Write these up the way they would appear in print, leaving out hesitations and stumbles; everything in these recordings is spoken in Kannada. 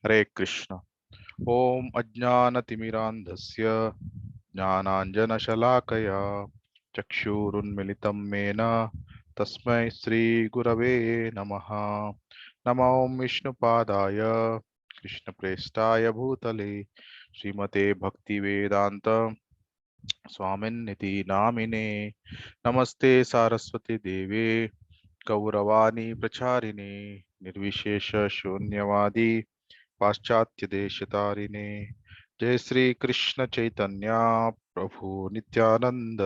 हरे कृष्ण। ओम अज्ञानतिमिरान्धस्य ज्ञानाञ्जनशलाकया चक्षुरुन्मिलितं येन तस्मै श्रीगुरवे नमः। नमो विष्णुपादाय कृष्णप्रेष्ठाय भूतले श्रीमते भक्तिवेदान्त स्वामिन्निति नामिने। नमस्ते सारस्वती देवे गौरवाणी प्रचारिणे निर्विशेष शून्यवादी पाश्चात्य देशतारिणे। जय श्री कृष्ण चैतन्य प्रभु नित्यानंद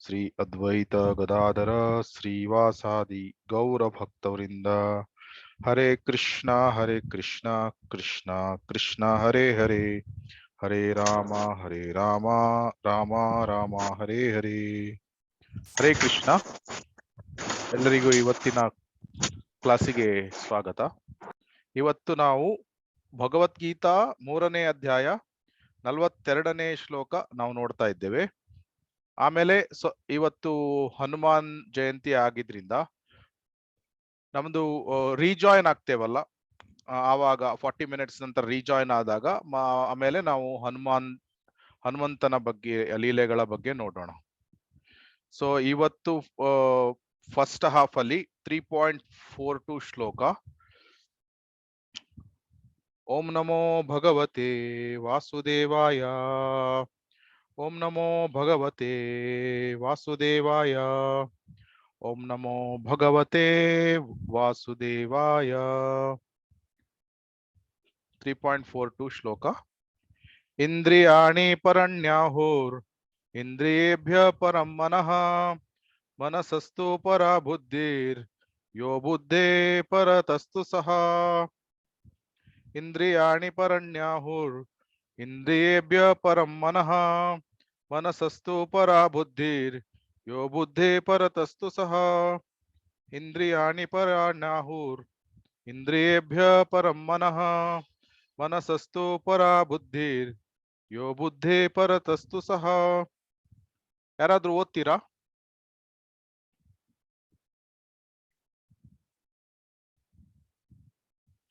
श्री अद्वैत गदाधर श्रीवासादि गौर भक्तवृंद। हरे कृष्णा कृष्णा कृष्णा हरे हरे, हरे राम राम राम हरे हरे। ಹರೇ ಕೃಷ್ಣ. ಎಲ್ಲರಿಗೂ ಇವತ್ತಿನ ಕ್ಲಾಸಿಗೆ ಸ್ವಾಗತ. ಇವತ್ತು ನಾವು ಭಗವದ್ಗೀತಾ 3ನೇ ಅಧ್ಯಾಯ 42ನೇ ಶ್ಲೋಕ ನಾವು ನೋಡ್ತಾ ಇದ್ದೇವೆ. ಆಮೇಲೆ ಇವತ್ತು ಹನುಮಾನ್ ಜಯಂತಿ ಆಗಿದ್ರಿಂದ ನಮ್ದು ರೀಜಾಯಿನ್ ಆಗ್ತೇವಲ್ಲ, ಆವಾಗ 40 ಮಿನಿಟ್ಸ್ ನಂತರ ರೀಜಾಯಿನ್ ಆದಾಗ ಆಮೇಲೆ ನಾವು ಹನುಮಂತನ ಬಗ್ಗೆ ಲೀಲೆಗಳ ಬಗ್ಗೆ ನೋಡೋಣ. ಸೊ ಇವತ್ತು ಫಸ್ಟ್ ಹಾಫ್ ಅಲ್ಲಿ 3.42 ಶ್ಲೋಕ. ಓಂ ನಮೋ ಭಗವತೆ ವಾಸುದೇವಾಯ, ಓಂ ನಮೋ ಭಗವತೆ ವಾಸುದೇವಾಯ, ಓಂ ನಮೋ ಭಗವತೆ ವಾಸುದೇವಾಯ. 3.42 ಶ್ಲೋಕ. ಇಂದ್ರಿಯಾಣಿ ಪರಣ್ಯಾಹುರ್ ಇಂದ್ರಿಯೇಭ್ಯ ಪರಂ ಮನಃ, ಮನಸಸ್ತು ಪರ ಬುದ್ಧಿರ್ ಯೋ ಬುದ್ಧೇ ಪರತಸ್ತು ಸಹ. ಇಂದ್ರಿಯಾಣಿ ಪರಣ್ಯಾಹುರ್ ಇಂದ್ರಿಯೇಭ್ಯ ಪರಂ ಮನಃ, ಮನಸಸ್ತು ಪರ ಬುದ್ಧಿರ್ ಯೋ ಬುದ್ಧೇ ಪರತಸ್ತು ಸಹ. ಇಂದ್ರಿಯಾಣಿ ಪರಣ್ಯಾಹುರ್ ಇಂದ್ರಿಯೇಭ್ಯ ಪರಂ ಮನಃ, ಮನಸಸ್ತು ಪರ ಬುದ್ಧಿರ್ ಯೋ ಬುದ್ಧೇ ಪರತಸ್ತು ಸಹ. ಯಾರಾದ್ರೂ ಓದ್ತೀರಾ?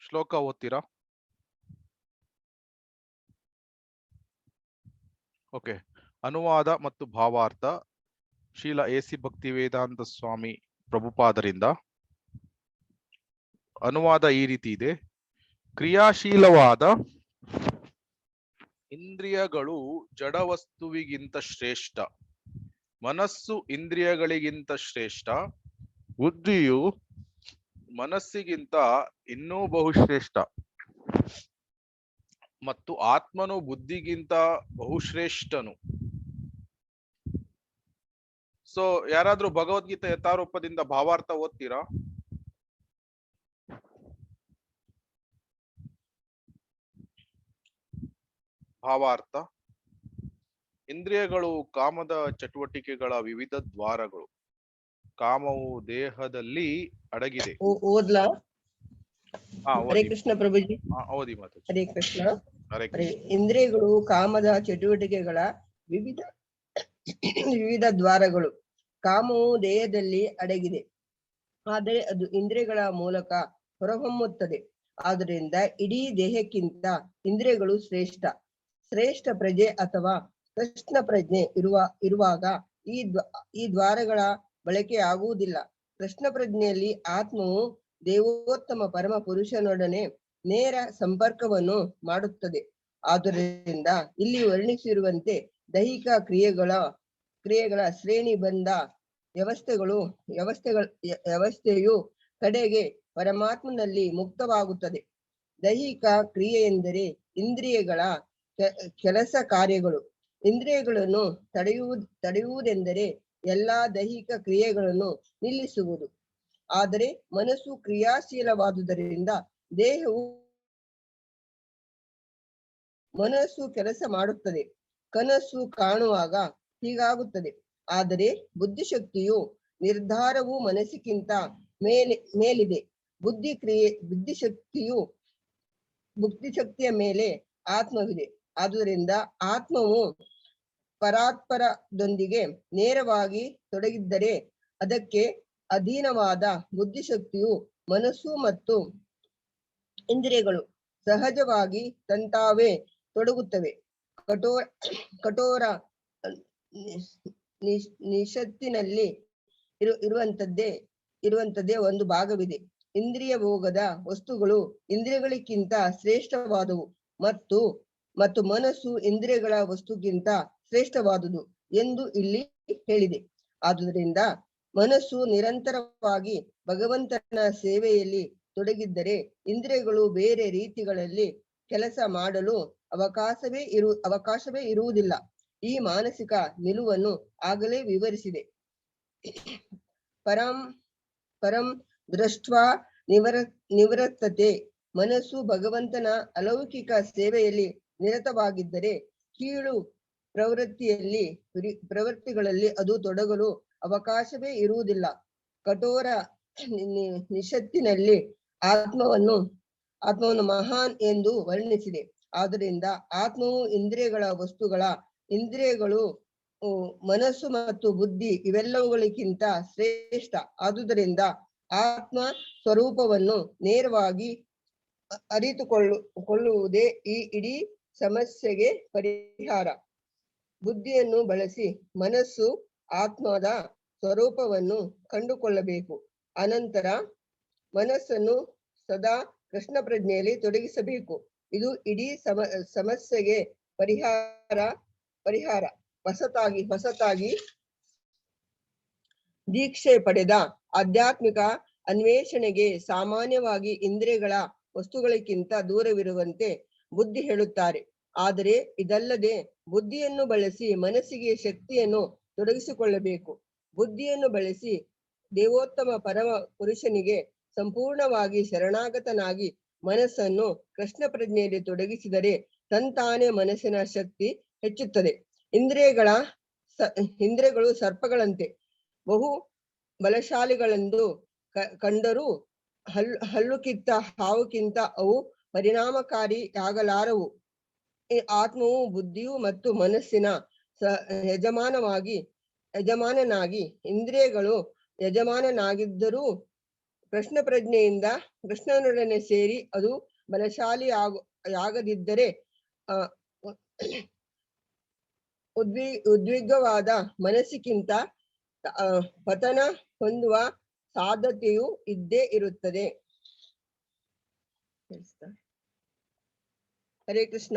ಶ್ಲೋಕ ಓದ್ತೀರಾ? ಓಕೆ. ಅನುವಾದ ಮತ್ತು ಭಾವಾರ್ಥ ಶ್ರೀಲ ಎಸಿ ಭಕ್ತಿವೇದಾಂತ ಸ್ವಾಮಿ ಪ್ರಭುಪಾದರಿಂದ. ಅನುವಾದ ಈ ರೀತಿ ಇದೆ. ಕ್ರಿಯಾಶೀಲವಾದ ಇಂದ್ರಿಯಗಳು ಜಡವಸ್ತುವಿಗಿಂತ ಶ್ರೇಷ್ಠ, ಮನಸ್ಸು ಇಂದ್ರಿಯಗಳಿಗಿಂತ ಶ್ರೇಷ್ಠ, ಬುದ್ಧಿಯು ಮನಸ್ಸಿಗಿಂತ ಇನ್ನೂ ಬಹುಶ್ರೇಷ್ಠ, ಮತ್ತು ಆತ್ಮನು ಬುದ್ಧಿಗಿಂತ ಬಹುಶ್ರೇಷ್ಠನು. ಸೊ ಯಾರಾದ್ರೂ ಭಗವದ್ಗೀತೆ ಯಥಾರೂಪದಿಂದ ಭಾವಾರ್ಥ ಓದ್ತೀರಾ? ಭಾವಾರ್ಥ. ಇಂದ್ರಿಯಗಳು ಕಾಮದ ಚಟುವಟಿಕೆಗಳ ವಿವಿಧ ದ್ವಾರಗಳು. ಕಾಮವು ದೇಹದಲ್ಲಿ ಅಡಗಿದೆ. ಓದ್ಲಾ? ಹರೇ ಓದಿ. ಕೃಷ್ಣ ಪ್ರಭುಜಿ. ಓದಿ ಮಾತು. ಹರೇ ಕೃಷ್ಣ. ಹರೇ ಕೃಷ್ಣ. ಇಂದ್ರಿಯಗಳು ಕಾಮದ ಚಟುವಟಿಕೆಗಳ ವಿವಿಧ ದ್ವಾರಗಳು. ಕಾಮವು ದೇಹದಲ್ಲಿ ಅಡಗಿದೆ, ಆದರೆ ಅದು ಇಂದ್ರಿಯಗಳ ಮೂಲಕ ಹೊರಹೊಮ್ಮುತ್ತದೆ. ಆದ್ದರಿಂದ ಇಡೀ ದೇಹಕ್ಕಿಂತ ಇಂದ್ರಿಯಗಳು ಶ್ರೇಷ್ಠ. ಶ್ರೇಷ್ಠ ಪ್ರಜ್ಞೆ ಅಥವಾ ಕೃಷ್ಣ ಪ್ರಜ್ಞೆ ಇರುವಾಗ ಈ ದ್ವಾರಗಳ ಬಳಕೆ ಆಗುವುದಿಲ್ಲ. ಕೃಷ್ಣ ಪ್ರಜ್ಞೆಯಲ್ಲಿ ಆತ್ಮವು ದೇವೋತ್ತಮ ಪರಮ ಪುರುಷನೊಡನೆ ನೇರ ಸಂಪರ್ಕವನ್ನು ಮಾಡುತ್ತದೆ. ಆದ್ದರಿಂದ ಇಲ್ಲಿ ವರ್ಣಿಸಿರುವಂತೆ ದೈಹಿಕ ಕ್ರಿಯೆಗಳ ಶ್ರೇಣಿ ಬಂದ ವ್ಯವಸ್ಥೆಯು ಕಡೆಗೆ ಪರಮಾತ್ಮನಲ್ಲಿ ಮುಕ್ತವಾಗುತ್ತದೆ. ದೈಹಿಕ ಕ್ರಿಯೆ ಎಂದರೆ ಇಂದ್ರಿಯಗಳ ಕೆಲಸ ಕಾರ್ಯಗಳು. ಇಂದ್ರಿಯಗಳನ್ನು ತಡೆಯುವುದೆಂದರೆ ಎಲ್ಲಾ ದೈಹಿಕ ಕ್ರಿಯೆಗಳನ್ನು ನಿಲ್ಲಿಸುವುದು. ಆದರೆ ಮನಸ್ಸು ಕ್ರಿಯಾಶೀಲವಾದುದರಿಂದ ಮನಸ್ಸು ಕೆಲಸ ಮಾಡುತ್ತದೆ. ಕನಸು ಕಾಣುವಾಗ ಹೀಗಾಗುತ್ತದೆ. ಆದರೆ ಬುದ್ಧಿಶಕ್ತಿಯು ನಿರ್ಧಾರವು ಮನಸ್ಸಿಗಿಂತ ಮೇಲಿದೆ. ಬುದ್ಧಿಶಕ್ತಿಯ ಮೇಲೆ ಆತ್ಮವಿದೆ. ಆದುದರಿಂದ ಆತ್ಮವು ಪರಾತ್ಪರದೊಂದಿಗೆ ನೇರವಾಗಿ ತೊಡಗಿದ್ದರೆ ಅದಕ್ಕೆ ಅಧೀನವಾದ ಬುದ್ಧಿಶಕ್ತಿಯು ಮನಸ್ಸು ಮತ್ತು ಇಂದ್ರಿಯಗಳು ಸಹಜವಾಗಿ ತಂತಾವೇ ತೊಡಗುತ್ತವೆ. ಕಠೋರ ನಿಷತ್ತಿನಲ್ಲಿ ಇರುವಂತದ್ದೇ ಒಂದು ಭಾಗವಿದೆ. ಇಂದ್ರಿಯ ಭೋಗದ ವಸ್ತುಗಳು ಇಂದ್ರಿಯಗಳಿಗಿಂತ ಶ್ರೇಷ್ಠವಾದವು ಮತ್ತು ಮನಸ್ಸು ಇಂದ್ರಿಯಗಳ ವಸ್ತುಗಿಂತ ಶ್ರೇಷ್ಠವಾದುದು ಎಂದು ಇಲ್ಲಿ ಹೇಳಿದೆ. ಆದುದರಿಂದ ಮನಸ್ಸು ನಿರಂತರವಾಗಿ ಭಗವಂತನ ಸೇವೆಯಲ್ಲಿ ತೊಡಗಿದ್ದರೆ ಇಂದ್ರಿಯಗಳು ಬೇರೆ ರೀತಿಗಳಲ್ಲಿ ಕೆಲಸ ಮಾಡಲು ಅವಕಾಶವೇ ಇರುವುದಿಲ್ಲ. ಈ ಮಾನಸಿಕ ನಿಲುವನ್ನು ಆಗಲೇ ವಿವರಿಸಿದೆ. ಪರಂ ದೃಷ್ಟ್ವಾ ನಿವೃತ್ತತೆ. ಮನಸ್ಸು ಭಗವಂತನ ಅಲೌಕಿಕ ಸೇವೆಯಲ್ಲಿ ನಿರತವಾಗಿದ್ದರೆ ಕೀಳು ಪ್ರವೃತ್ತಿಗಳಲ್ಲಿ ಅದು ತೊಡಗಲು ಅವಕಾಶವೇ ಇರುವುದಿಲ್ಲ. ಕಠೋರ ನಿಷತ್ತಿನಲ್ಲಿ ಆತ್ಮವನ್ನು ಮಹಾನ್ ಎಂದು ವರ್ಣಿಸಿದೆ. ಆದ್ದರಿಂದ ಆತ್ಮವು ಇಂದ್ರಿಯಗಳು ಮನಸ್ಸು ಮತ್ತು ಬುದ್ಧಿ ಇವೆಲ್ಲವುಗಳಿಗಿಂತ ಶ್ರೇಷ್ಠ. ಆದುದರಿಂದ ಆತ್ಮ ಸ್ವರೂಪವನ್ನು ನೇರವಾಗಿ ಅರಿತುಕೊಳ್ಳುವುದೇ ಈ ಇಡೀ ಸಮಸ್ಯೆಗೆ ಪರಿಹಾರ. ಬುದ್ಧಿಯನ್ನು ಬಳಸಿ ಮನಸ್ಸು ಆತ್ಮದ ಸ್ವರೂಪವನ್ನು ಕಂಡುಕೊಳ್ಳಬೇಕು. ಅನಂತರ ಮನಸ್ಸನ್ನು ಸದಾ ಕೃಷ್ಣ ಪ್ರಜ್ಞೆಯಲ್ಲಿ ತೊಡಗಿಸಬೇಕು. ಇದು ಇಡೀ ಸಮಸ್ಯೆಗೆ ಪರಿಹಾರ. ಹೊಸತಾಗಿ ದೀಕ್ಷೆ ಪಡೆದ ಆಧ್ಯಾತ್ಮಿಕ ಅನ್ವೇಷಣೆಗೆ ಸಾಮಾನ್ಯವಾಗಿ ಇಂದ್ರಿಯಗಳ ವಸ್ತುಗಳಿಗಿಂತ ದೂರವಿರುವಂತೆ ಬುದ್ಧಿ ಹೇಳುತ್ತಾರೆ. ಆದರೆ ಇದಲ್ಲದೆ ಬುದ್ಧಿಯನ್ನು ಬಳಸಿ ಮನಸ್ಸಿಗೆ ಶಕ್ತಿಯನ್ನು ತೊಡಗಿಸಿಕೊಳ್ಳಬೇಕು. ಬುದ್ಧಿಯನ್ನು ಬಳಸಿ ದೇವೋತ್ತಮ ಪರಮ ಪುರುಷನಿಗೆ ಸಂಪೂರ್ಣವಾಗಿ ಶರಣಾಗತನಾಗಿ ಮನಸ್ಸನ್ನು ಕೃಷ್ಣ ಪ್ರಜ್ಞೆಯಲ್ಲಿ ತೊಡಗಿಸಿದರೆ ತಂತಾನೆ ಮನಸ್ಸಿನ ಶಕ್ತಿ ಹೆಚ್ಚುತ್ತದೆ. ಇಂದ್ರಿಯಗಳು ಸರ್ಪಗಳಂತೆ ಬಹು ಬಲಶಾಲಿಗಳೆಂದು ಕಂಡರೂ ಹಲ್ಲುಕಿತ್ತ ಹಾವುಕ್ಕಿಂತ ಅವು ಪರಿಣಾಮಕಾರಿಯಾಗಲಾರವು. ಆತ್ಮವು ಬುದ್ಧಿಯು ಮತ್ತು ಮನಸ್ಸಿನ ಯಜಮಾನನಾಗಿ ಇಂದ್ರಿಯಗಳು ಯಜಮಾನನಾಗಿದ್ದರೂ ಕೃಷ್ಣ ಪ್ರಜ್ಞೆಯಿಂದ ಕೃಷ್ಣನೊಡನೆ ಸೇರಿ ಅದು ಬಲಶಾಲಿಯಾಗದಿದ್ದರೆ ಉದ್ವಿಗ್ನವಾದ ಮನಸ್ಸಿಗಿಂತ ಪತನ ಹೊಂದುವ ಸಾಧ್ಯತೆಯೂ ಇದ್ದೇ ಇರುತ್ತದೆ. ಹರೇ ಕೃಷ್ಣ.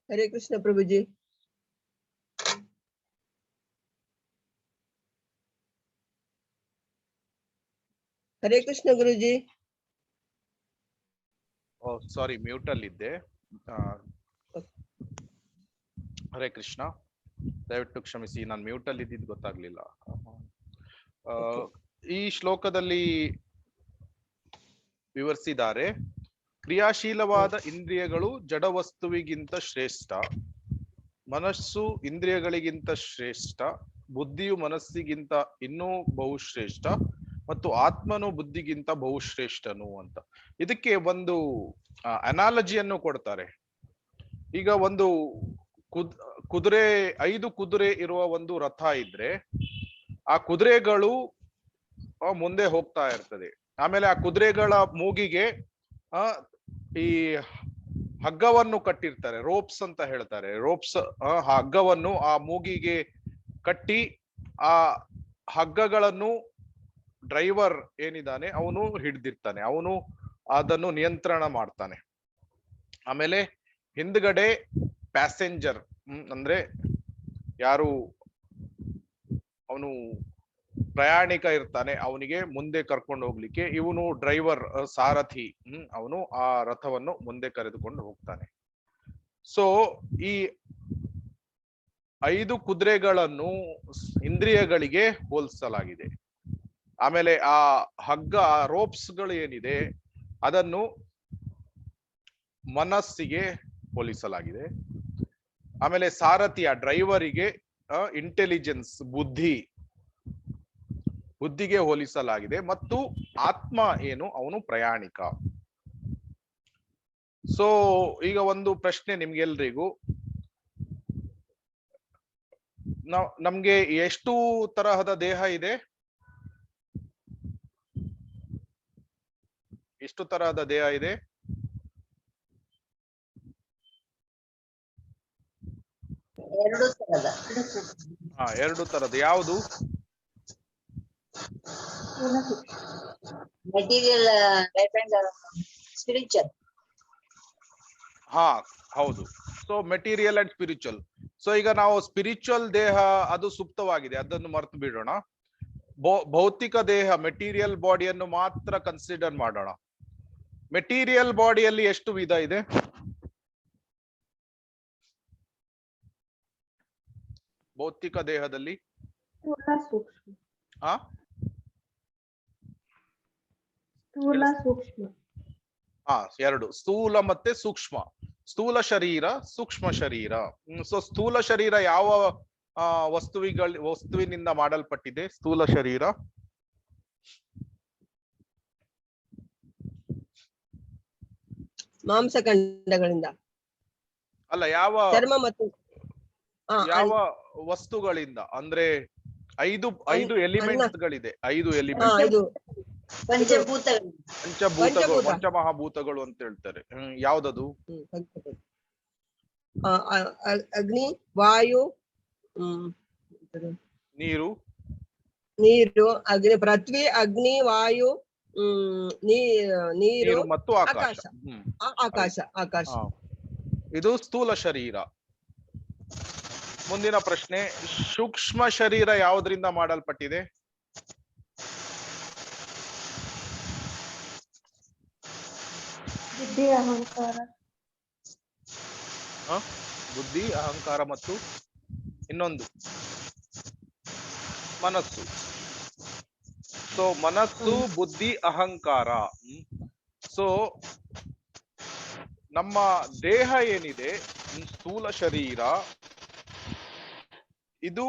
ಹರೇ ಕೃಷ್ಣ ಪ್ರಭುಜಿ. ಹರೇ ಕೃಷ್ಣ ಗುರುಜಿ. ಸಾರಿ, ಮ್ಯೂಟ್ ಅಲ್ಲಿ ಇದ್ದೆ. ಹರೇ ಕೃಷ್ಣ, ದಯವಿಟ್ಟು ಕ್ಷಮಿಸಿ, ನಾನು ಮ್ಯೂಟ್ ಅಲ್ಲಿ ಇದ್ದಿದ್ದು ಗೊತ್ತಾಗ್ಲಿಲ್ಲ. ಈ ಶ್ಲೋಕದಲ್ಲಿ ವಿವರಿಸಿದ್ದಾರೆ, ಕ್ರಿಯಾಶೀಲವಾದ ಇಂದ್ರಿಯಗಳು ಜಡವಸ್ತುವಿಗಿಂತ ಶ್ರೇಷ್ಠ, ಮನಸ್ಸು ಇಂದ್ರಿಯಗಳಿಗಿಂತ ಶ್ರೇಷ್ಠ, ಬುದ್ಧಿಯು ಮನಸ್ಸಿಗಿಂತ ಇನ್ನೂ ಬಹುಶ್ರೇಷ್ಠ ಮತ್ತು ಆತ್ಮನು ಬುದ್ಧಿಗಿಂತ ಬಹುಶ್ರೇಷ್ಠನು ಅಂತ. ಇದಕ್ಕೆ ಒಂದು ಅನಾಲಜಿಯನ್ನು ಕೊಡ್ತಾರೆ. ಈಗ ಒಂದು ಕುದುರೆ 5 ಕುದುರೆ ಇರುವ ಒಂದು ರಥ ಇದ್ರೆ ಆ ಕುದುರೆಗಳು ಮುಂದೆ ಹೋಗ್ತಾ ಇರ್ತದೆ. ಆಮೇಲೆ ಆ ಕುದುರೆಗಳ ಮೂಗಿಗೆ ಈ ಹಗ್ಗವನ್ನು ಕಟ್ಟಿರ್ತಾರೆ, ರೋಪ್ಸ್ ಅಂತ ಹೇಳ್ತಾರೆ. ರೋಪ್ಸ್ ಹಗ್ಗವನ್ನು ಆ ಮೂಗಿಗೆ ಕಟ್ಟಿ ಆ ಹಗ್ಗಗಳನ್ನು ಡ್ರೈವರ್ ಏನಿದ್ದಾನೆ ಅವನು ಹಿಡ್ದಿರ್ತಾನೆ, ಅವನು ಅದನ್ನು ನಿಯಂತ್ರಣ ಮಾಡ್ತಾನೆ. ಆಮೇಲೆ ಹಿಂದ್ಗಡೆ ಪ್ಯಾಸೆಂಜರ್ ಅಂದ್ರೆ ಯಾರು ಅವನು ಪ್ರಯಾಣಿಕ ಇರ್ತಾನೆ, ಅವನಿಗೆ ಮುಂದೆ ಕರ್ಕೊಂಡು ಹೋಗ್ಲಿಕ್ಕೆ ಇವನು ಡ್ರೈವರ್, ಸಾರಥಿ, ಅವನು ಆ ರಥವನ್ನು ಮುಂದೆ ಕರೆದುಕೊಂಡು ಹೋಗ್ತಾನೆ. ಸೊ ಈ 5 ಕುದುರೆಗಳನ್ನು ಇಂದ್ರಿಯಗಳಿಗೆ ಹೋಲಿಸಲಾಗಿದೆ. ಆಮೇಲೆ ಆ ಹಗ್ಗ, ರೋಪ್ಸ್ ಗಳು ಏನಿದೆ ಅದನ್ನು ಮನಸ್ಸಿಗೆ ಹೋಲಿಸಲಾಗಿದೆ. ಆಮೇಲೆ ಸಾರಥಿಯ ಡ್ರೈವರಿಗೆ ಇಂಟೆಲಿಜೆನ್ಸ್, ಬುದ್ಧಿಗೆ ಹೋಲಿಸಲಾಗಿದೆ. ಮತ್ತು ಆತ್ಮ ಏನು, ಅವನು ಪ್ರಯಾಣಿಕ. ಸೊ ಈಗ ಒಂದು ಪ್ರಶ್ನೆ ನಿಮ್ಗೆಲ್ರಿಗೂ, ನಮ್ಗೆ ಎಷ್ಟು ತರಹದ ದೇಹ ಇದೆ? ಎಷ್ಟು ತರಹದ ದೇಹ ಇದೆ? ಎರಡು ತರದ. ಎರಡು ತರದ್ದು. ಯಾವುದು? Material life and spiritual. ಹಾ, ಹೌದು. So material and spiritual. So ಈಗ ನಾವು ಸ್ಪಿರಿಚುವಲ್ ದೇಹ ಅದು ಸುಪ್ತವಾಗಿದೆ, ಅದನ್ನು ಮರೆತು ಬಿಡೋಣ. ಭೌತಿಕ ದೇಹ ಮೆಟೀರಿಯಲ್ ಬಾಡಿಯನ್ನು ಮಾತ್ರ ಕನ್ಸಿಡರ್ ಮಾಡೋಣ. ಮೆಟೀರಿಯಲ್ ಬಾಡಿಯಲ್ಲಿ ಎಷ್ಟು ವಿಧ ಇದೆ? ಭೌತಿಕ ದೇಹದಲ್ಲಿ ಎರಡು, ಸ್ಥೂಲ ಮತ್ತೆ ಸೂಕ್ಷ್ಮ. ಸ್ಥೂಲ ಶರೀರ, ಸೂಕ್ಷ್ಮ ಶರೀರ. ಸೊ ಸ್ಥೂಲ ಶರೀರ ಯಾವ ವಸ್ತುವಿನಿಂದ ಮಾಡಲ್ಪಟ್ಟಿದೆ? ಸ್ಥೂಲ ಶರೀರ ಮಾಂಸಖಂಡಗಳಿಂದ ಅಲ್ಲ, ಯಾವ ಚರ್ಮ ಮತ್ತು ಯಾವ ವಸ್ತುಗಳಿಂದ? ಅಂದ್ರೆ ಐದು ಎಲಿಮೆಂಟ್ಸ್ ಗಳಿದೆ. 5 ಎಲಿಮೆಂಟ್ಸ್, ಇದು ಪಂಚಭೂತಗಳು. ಪಂಚಭೂತಗಳು, ಪಂಚಮಹಾಭೂತಗಳು ಅಂತ ಹೇಳ್ತಾರೆ. ಯಾವ್ದದು? ಅಗ್ನಿ, ವಾಯು, ನೀರು, ಅಗ್ನಿ, ಪೃಥ್ವಿ, ಅಗ್ನಿ, ವಾಯು, ನೀರು ಮತ್ತು ಆಕಾಶ. ಆಕಾಶ. ಇದು ಸ್ಥೂಲ ಶರೀರ. ಮುಂದಿನ ಪ್ರಶ್ನೆ, ಸೂಕ್ಷ್ಮ ಶರೀರ ಯಾವುದರಿಂದ ಮಾಡಲ್ಪಟ್ಟಿದೆ? ಬುದ್ಧಿ, ಅಹಂಕಾರ. ಬುದ್ಧಿ, ಅಹಂಕಾರ ಮತ್ತು ಇನ್ನೊಂದು ಮನಸ್ಸು. ಸೊ ಮನಸ್ಸು, ಬುದ್ಧಿ, ಅಹಂಕಾರ. ಸೊ ನಮ್ಮ ದೇಹ ಏನಿದೆ, ಸ್ಥೂಲ ಶರೀರ, ಇದು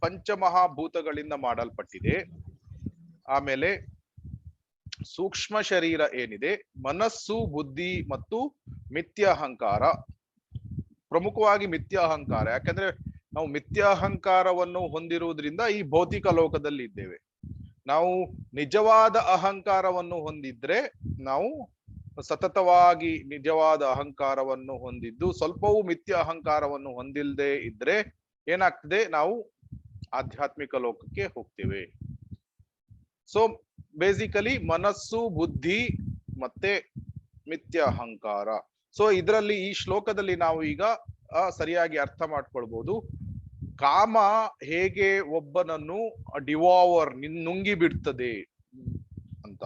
ಪಂಚಮಹಾಭೂತಗಳಿಂದ ಮಾಡಲ್ಪಟ್ಟಿದೆ. ಆಮೇಲೆ ಸೂಕ್ಷ್ಮ ಶರೀರ ಏನಿದೆ, ಮನಸ್ಸು, ಬುದ್ಧಿ ಮತ್ತು ಮಿಥ್ಯ ಅಹಂಕಾರ. ಪ್ರಮುಖವಾಗಿ ಮಿಥ್ಯ ಅಹಂಕಾರ, ಯಾಕಂದ್ರೆ ನಾವು ಮಿಥ್ಯ ಅಹಂಕಾರವನ್ನು ಹೊಂದಿರುವುದರಿಂದ ಈ ಭೌತಿಕ ಲೋಕದಲ್ಲಿ ಇದ್ದೇವೆ. ನಾವು ನಿಜವಾದ ಅಹಂಕಾರವನ್ನು ಹೊಂದಿದ್ರೆ, ನಾವು ಸತತವಾಗಿ ನಿಜವಾದ ಅಹಂಕಾರವನ್ನು ಹೊಂದಿದ್ದು ಸ್ವಲ್ಪವೂ ಮಿಥ್ಯ ಅಹಂಕಾರವನ್ನು ಹೊಂದಿಲ್ಲದೆ ಇದ್ರೆ ಏನಾಗ್ತದೆ? ನಾವು ಆಧ್ಯಾತ್ಮಿಕ ಲೋಕಕ್ಕೆ ಹೋಗ್ತೇವೆ. ಸೊ ಬೇಸಿಕಲಿ ಮನಸ್ಸು, ಬುದ್ಧಿ ಮತ್ತೆ ಮಿಥ್ಯ ಅಹಂಕಾರ. ಸೊ ಇದರಲ್ಲಿ ಈ ಶ್ಲೋಕದಲ್ಲಿ ನಾವು ಈಗ ಸರಿಯಾಗಿ ಅರ್ಥ ಮಾಡ್ಕೊಳ್ಬಹುದು. ಕಾಮ ಹೇಗೆ ಒಬ್ಬನನ್ನು ಡಿವಾವರ್, ನುಂಗಿ ಬಿಡ್ತದೆ ಅಂತ.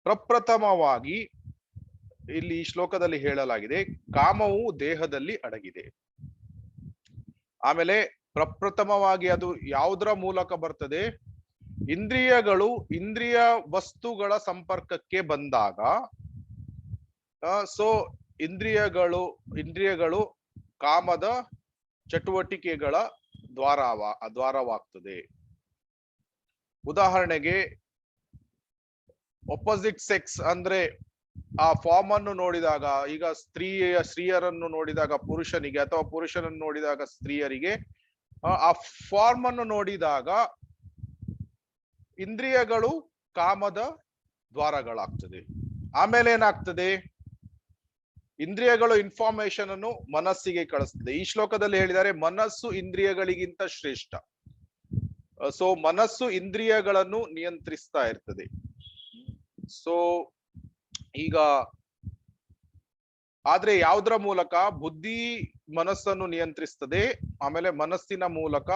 ಪ್ರಪ್ರಥಮವಾಗಿ ಇಲ್ಲಿ ಈ ಶ್ಲೋಕದಲ್ಲಿ ಹೇಳಲಾಗಿದೆ, ಕಾಮವು ದೇಹದಲ್ಲಿ ಅಡಗಿದೆ. ಆಮೇಲೆ ಪ್ರಪ್ರಥಮವಾಗಿ ಅದು ಯಾವುದರ ಮೂಲಕ ಬರ್ತದೆ? ಇಂದ್ರಿಯಗಳು ಇಂದ್ರಿಯ ವಸ್ತುಗಳ ಸಂಪರ್ಕಕ್ಕೆ ಬಂದಾಗ, ಸೊ ಇಂದ್ರಿಯಗಳು ಕಾಮದ ಚಟುವಟಿಕೆಗಳ ದ್ವಾರವಾಗ್ತದೆ. ಉದಾಹರಣೆಗೆ ಒಪೋಸಿಟ್ ಸೆಕ್ಸ್ ಅಂದ್ರೆ ಆ ಫಾರ್ಮ್ ಅನ್ನು ನೋಡಿದಾಗ, ಈಗ ಸ್ತ್ರೀಯರನ್ನು ನೋಡಿದಾಗ ಪುರುಷನಿಗೆ, ಅಥವಾ ಪುರುಷನನ್ನು ನೋಡಿದಾಗ ಸ್ತ್ರೀಯರಿಗೆ, ಆ ಫಾರ್ಮ್ ಅನ್ನು ನೋಡಿದಾಗ ಇಂದ್ರಿಯಗಳು ಕಾಮದ ದ್ವಾರಗಳಾಗ್ತದೆ. ಆಮೇಲೆ ಏನಾಗ್ತದೆ? ಇಂದ್ರಿಯಗಳು ಇನ್ಫಾರ್ಮೇಶನ್ ಅನ್ನು ಮನಸ್ಸಿಗೆ ಕಳಿಸ್ತದೆ. ಈ ಶ್ಲೋಕದಲ್ಲಿ ಹೇಳಿದ್ದಾರೆ ಮನಸ್ಸು ಇಂದ್ರಿಯಗಳಿಗಿಂತ ಶ್ರೇಷ್ಠ. ಸೊ ಮನಸ್ಸು ಇಂದ್ರಿಯಗಳನ್ನು ನಿಯಂತ್ರಿಸ್ತಾ ಇರ್ತದೆ. ಸೊ ಈಗ ಆದ್ರೆ ಯಾವುದರ ಮೂಲಕ? ಬುದ್ಧಿ ಮನಸ್ಸನ್ನು ನಿಯಂತ್ರಿಸ್ತದೆ, ಆಮೇಲೆ ಮನಸ್ಸಿನ ಮೂಲಕ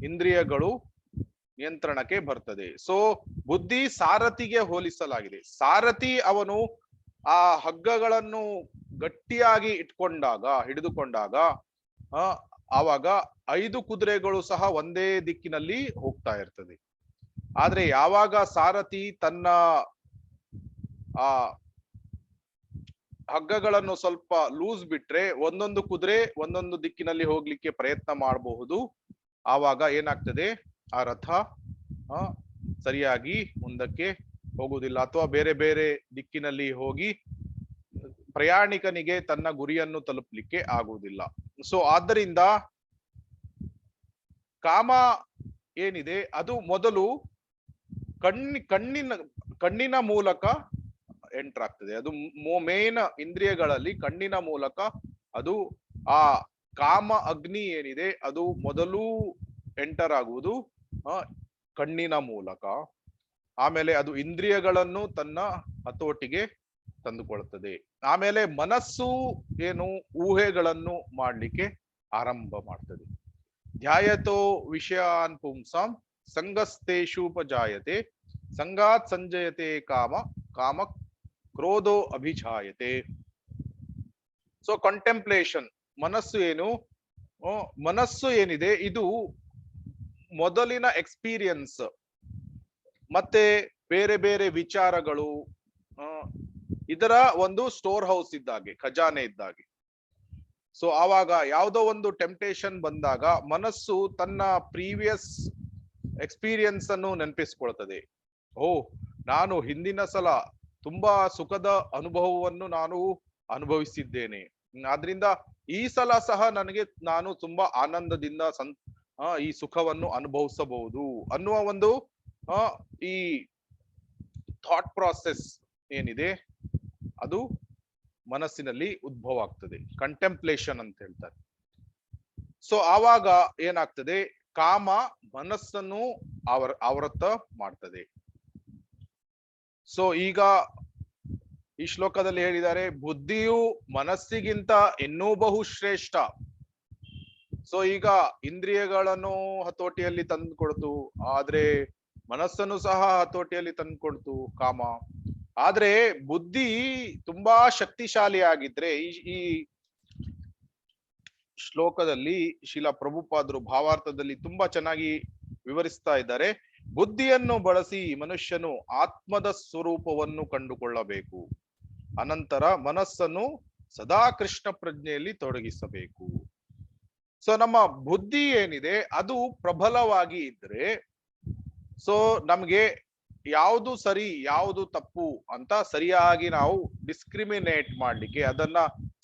ಇಂದ್ರಿಯಗಳು ನಿಯಂತ್ರಣಕ್ಕೆ ಬರ್ತದೆ. ಸೊ ಬುದ್ಧಿ ಸಾರಥಿಗೆ ಹೋಲಿಸಲಾಗಿದೆ. ಸಾರಥಿ ಅವನು ಆ ಹಗ್ಗಗಳನ್ನು ಗಟ್ಟಿಯಾಗಿ ಹಿಡಿದುಕೊಂಡಾಗ ಆವಾಗ 5 ಕುದುರೆಗಳು ಸಹ ಒಂದೇ ದಿಕ್ಕಿನಲ್ಲಿ ಹೋಗ್ತಾ ಇರ್ತದೆ. ಆದ್ರೆ ಯಾವಾಗ ಸಾರಥಿ ತನ್ನ ಆ ಹಗ್ಗಗಳನ್ನು ಸ್ವಲ್ಪ ಲೂಸ್ ಬಿಟ್ರೆ, ಒಂದೊಂದು ಕುದುರೆ ಒಂದೊಂದು ದಿಕ್ಕಿನಲ್ಲಿ ಹೋಗ್ಲಿಕ್ಕೆ ಪ್ರಯತ್ನ ಮಾಡಬಹುದು. ಆವಾಗ ಏನಾಗ್ತದೆ? ಆ ರಥ ಸರಿಯಾಗಿ ಮುಂದಕ್ಕೆ ಹೋಗುವುದಿಲ್ಲ, ಅಥವಾ ಬೇರೆ ಬೇರೆ ದಿಕ್ಕಿನಲ್ಲಿ ಹೋಗಿ ಪ್ರಯಾಣಿಕನಿಗೆ ತನ್ನ ಗುರಿಯನ್ನು ತಲುಪಲಿಕ್ಕೆ ಆಗುವುದಿಲ್ಲ. ಸೊ ಆದ್ದರಿಂದ ಕಾಮ ಏನಿದೆ ಅದು ಮೊದಲು ಕಣ್ಣಿನ ಮೂಲಕ ಎಂಟರ್ ಆಗ್ತದೆ. ಅದು ಮೇನ್ ಇಂದ್ರಿಯಗಳಲ್ಲಿ ಕಣ್ಣಿನ ಮೂಲಕ ಅದು ಆ ಕಾಮ ಅಗ್ನಿ ಏನಿದೆ ಅದು ಮೊದಲು ಎಂಟರ್ ಆಗುವುದು ಕಣ್ಣಿನ ಮೂಲಕ. ಆಮೇಲೆ ಅದು ಇಂದ್ರಿಯಗಳನ್ನು ತನ್ನ ಹತೋಟಿಗೆ ತಂದುಕೊಳ್ಳುತ್ತದೆ. ಆಮೇಲೆ ಮನಸ್ಸು ಏನು ಊಹೆಗಳನ್ನು ಮಾಡ್ಲಿಕ್ಕೆ ಆರಂಭ ಮಾಡ್ತದೆ. ಧ್ಯಾಯತೋ ವಿಷಯಾನ್ ಪುಂಸಾಂ ಸಂಗಸ್ತೇಷೂಪಜಾಯತೆ ಸಂಗಾತ್ ಸಂಜಯತೆ ಕಾಮ ಕಾಮ ಕ್ರೋಧೋ ಅಭಿಜಾಯತೆ. ಸೊ ಕಂಟೆಂಪ್ಲೇಷನ್, ಮನಸ್ಸು ಏನು, ಮನಸ್ಸು ಏನಿದೆ ಇದು ಮೊದಲಿನ ಎಕ್ಸ್ಪೀರಿಯನ್ಸ್ ಮತ್ತೆ ಬೇರೆ ಬೇರೆ ವಿಚಾರಗಳು, ಇದರ ಒಂದು ಸ್ಟೋರ್ ಹೌಸ್ ಇದ್ದಾಗೆ, ಖಜಾನೆ ಇದ್ದಾಗೆ. ಸೊ ಆವಾಗ ಯಾವುದೋ ಒಂದು ಟೆಂಪ್ಟೇಷನ್ ಬಂದಾಗ ಮನಸ್ಸು ತನ್ನ ಪ್ರೀವಿಯಸ್ ಎಕ್ಸ್ಪೀರಿಯನ್ಸ್ ಅನ್ನು ನೆನಪಿಸ್ಕೊಳ್ತದೆ. ನಾನು ಹಿಂದಿನ ಸಲ ತುಂಬಾ ಸುಖದ ಅನುಭವವನ್ನು ನಾನು ಅನುಭವಿಸಿದ್ದೇನೆ, ಆದ್ರಿಂದ ಈ ಸಲ ಸಹ ನಾನು ತುಂಬಾ ಆನಂದದಿಂದ ಈ ಸುಖವನ್ನು ಅನುಭವಿಸಬಹುದು ಅನ್ನುವ ಒಂದು ಈ ಥಾಟ್ ಪ್ರಾಸೆಸ್ ಏನಿದೆ ಅದು ಮನಸ್ಸಿನಲ್ಲಿ ಉದ್ಭವ ಆಗ್ತದೆ, ಕಂಟೆಂಪ್ಲೇಷನ್ ಅಂತ ಹೇಳ್ತಾರೆ. ಸೊ ಆವಾಗ ಏನಾಗ್ತದೆ, ಕಾಮ ಮನಸ್ಸನ್ನು ಆವೃತ ಮಾಡ್ತದೆ. ಸೊ ಈಗ ಈ ಶ್ಲೋಕದಲ್ಲಿ ಹೇಳಿದ್ದಾರೆ, ಬುದ್ಧಿಯು ಮನಸ್ಸಿಗಿಂತ ಇನ್ನೂ ಬಹುಶ್ರೇಷ್ಠ. ಸೊ ಈಗ ಇಂದ್ರಿಯಗಳನ್ನು ಹತೋಟಿಯಲ್ಲಿ ತಂದುಕೊಡ್ತು, ಆದ್ರೆ ಮನಸ್ಸನ್ನು ಸಹ ಹತೋಟಿಯಲ್ಲಿ ತಂದುಕೊಡ್ತು ಕಾಮ. ಆದ್ರೆ ಬುದ್ಧಿ ತುಂಬಾ ಶಕ್ತಿಶಾಲಿ ಆಗಿದ್ರೆ, ಈ ಶ್ಲೋಕದಲ್ಲಿ ಶಿಲಾ ಪ್ರಭುಪಾದರು ಭಾವಾರ್ಥದಲ್ಲಿ ತುಂಬಾ ಚೆನ್ನಾಗಿ ವಿವರಿಸ್ತಾ ಇದ್ದಾರೆ. ಬುದ್ಧಿಯನ್ನು ಬಳಸಿ ಮನುಷ್ಯನು ಆತ್ಮದ ಸ್ವರೂಪವನ್ನು ಕಂಡುಕೊಳ್ಳಬೇಕು, ಅನಂತರ ಮನಸ್ಸನ್ನು ಸದಾ ಕೃಷ್ಣ ಪ್ರಜ್ಞೆಯಲ್ಲಿ ತೊಡಗಿಸಬೇಕು. ಸೊ ನಮ್ಮ ಬುದ್ಧಿ ಏನಿದೆ ಅದು ಪ್ರಬಲವಾಗಿ ಇದ್ರೆ, ಸೊ ನಮ್ಗೆ ಯಾವುದು ಸರಿ ಯಾವುದು ತಪ್ಪು ಅಂತ ಸರಿಯಾಗಿ ನಾವು ಡಿಸ್ಕ್ರಿಮಿನೇಟ್ ಮಾಡ್ಲಿಕ್ಕೆ, ಅದನ್ನ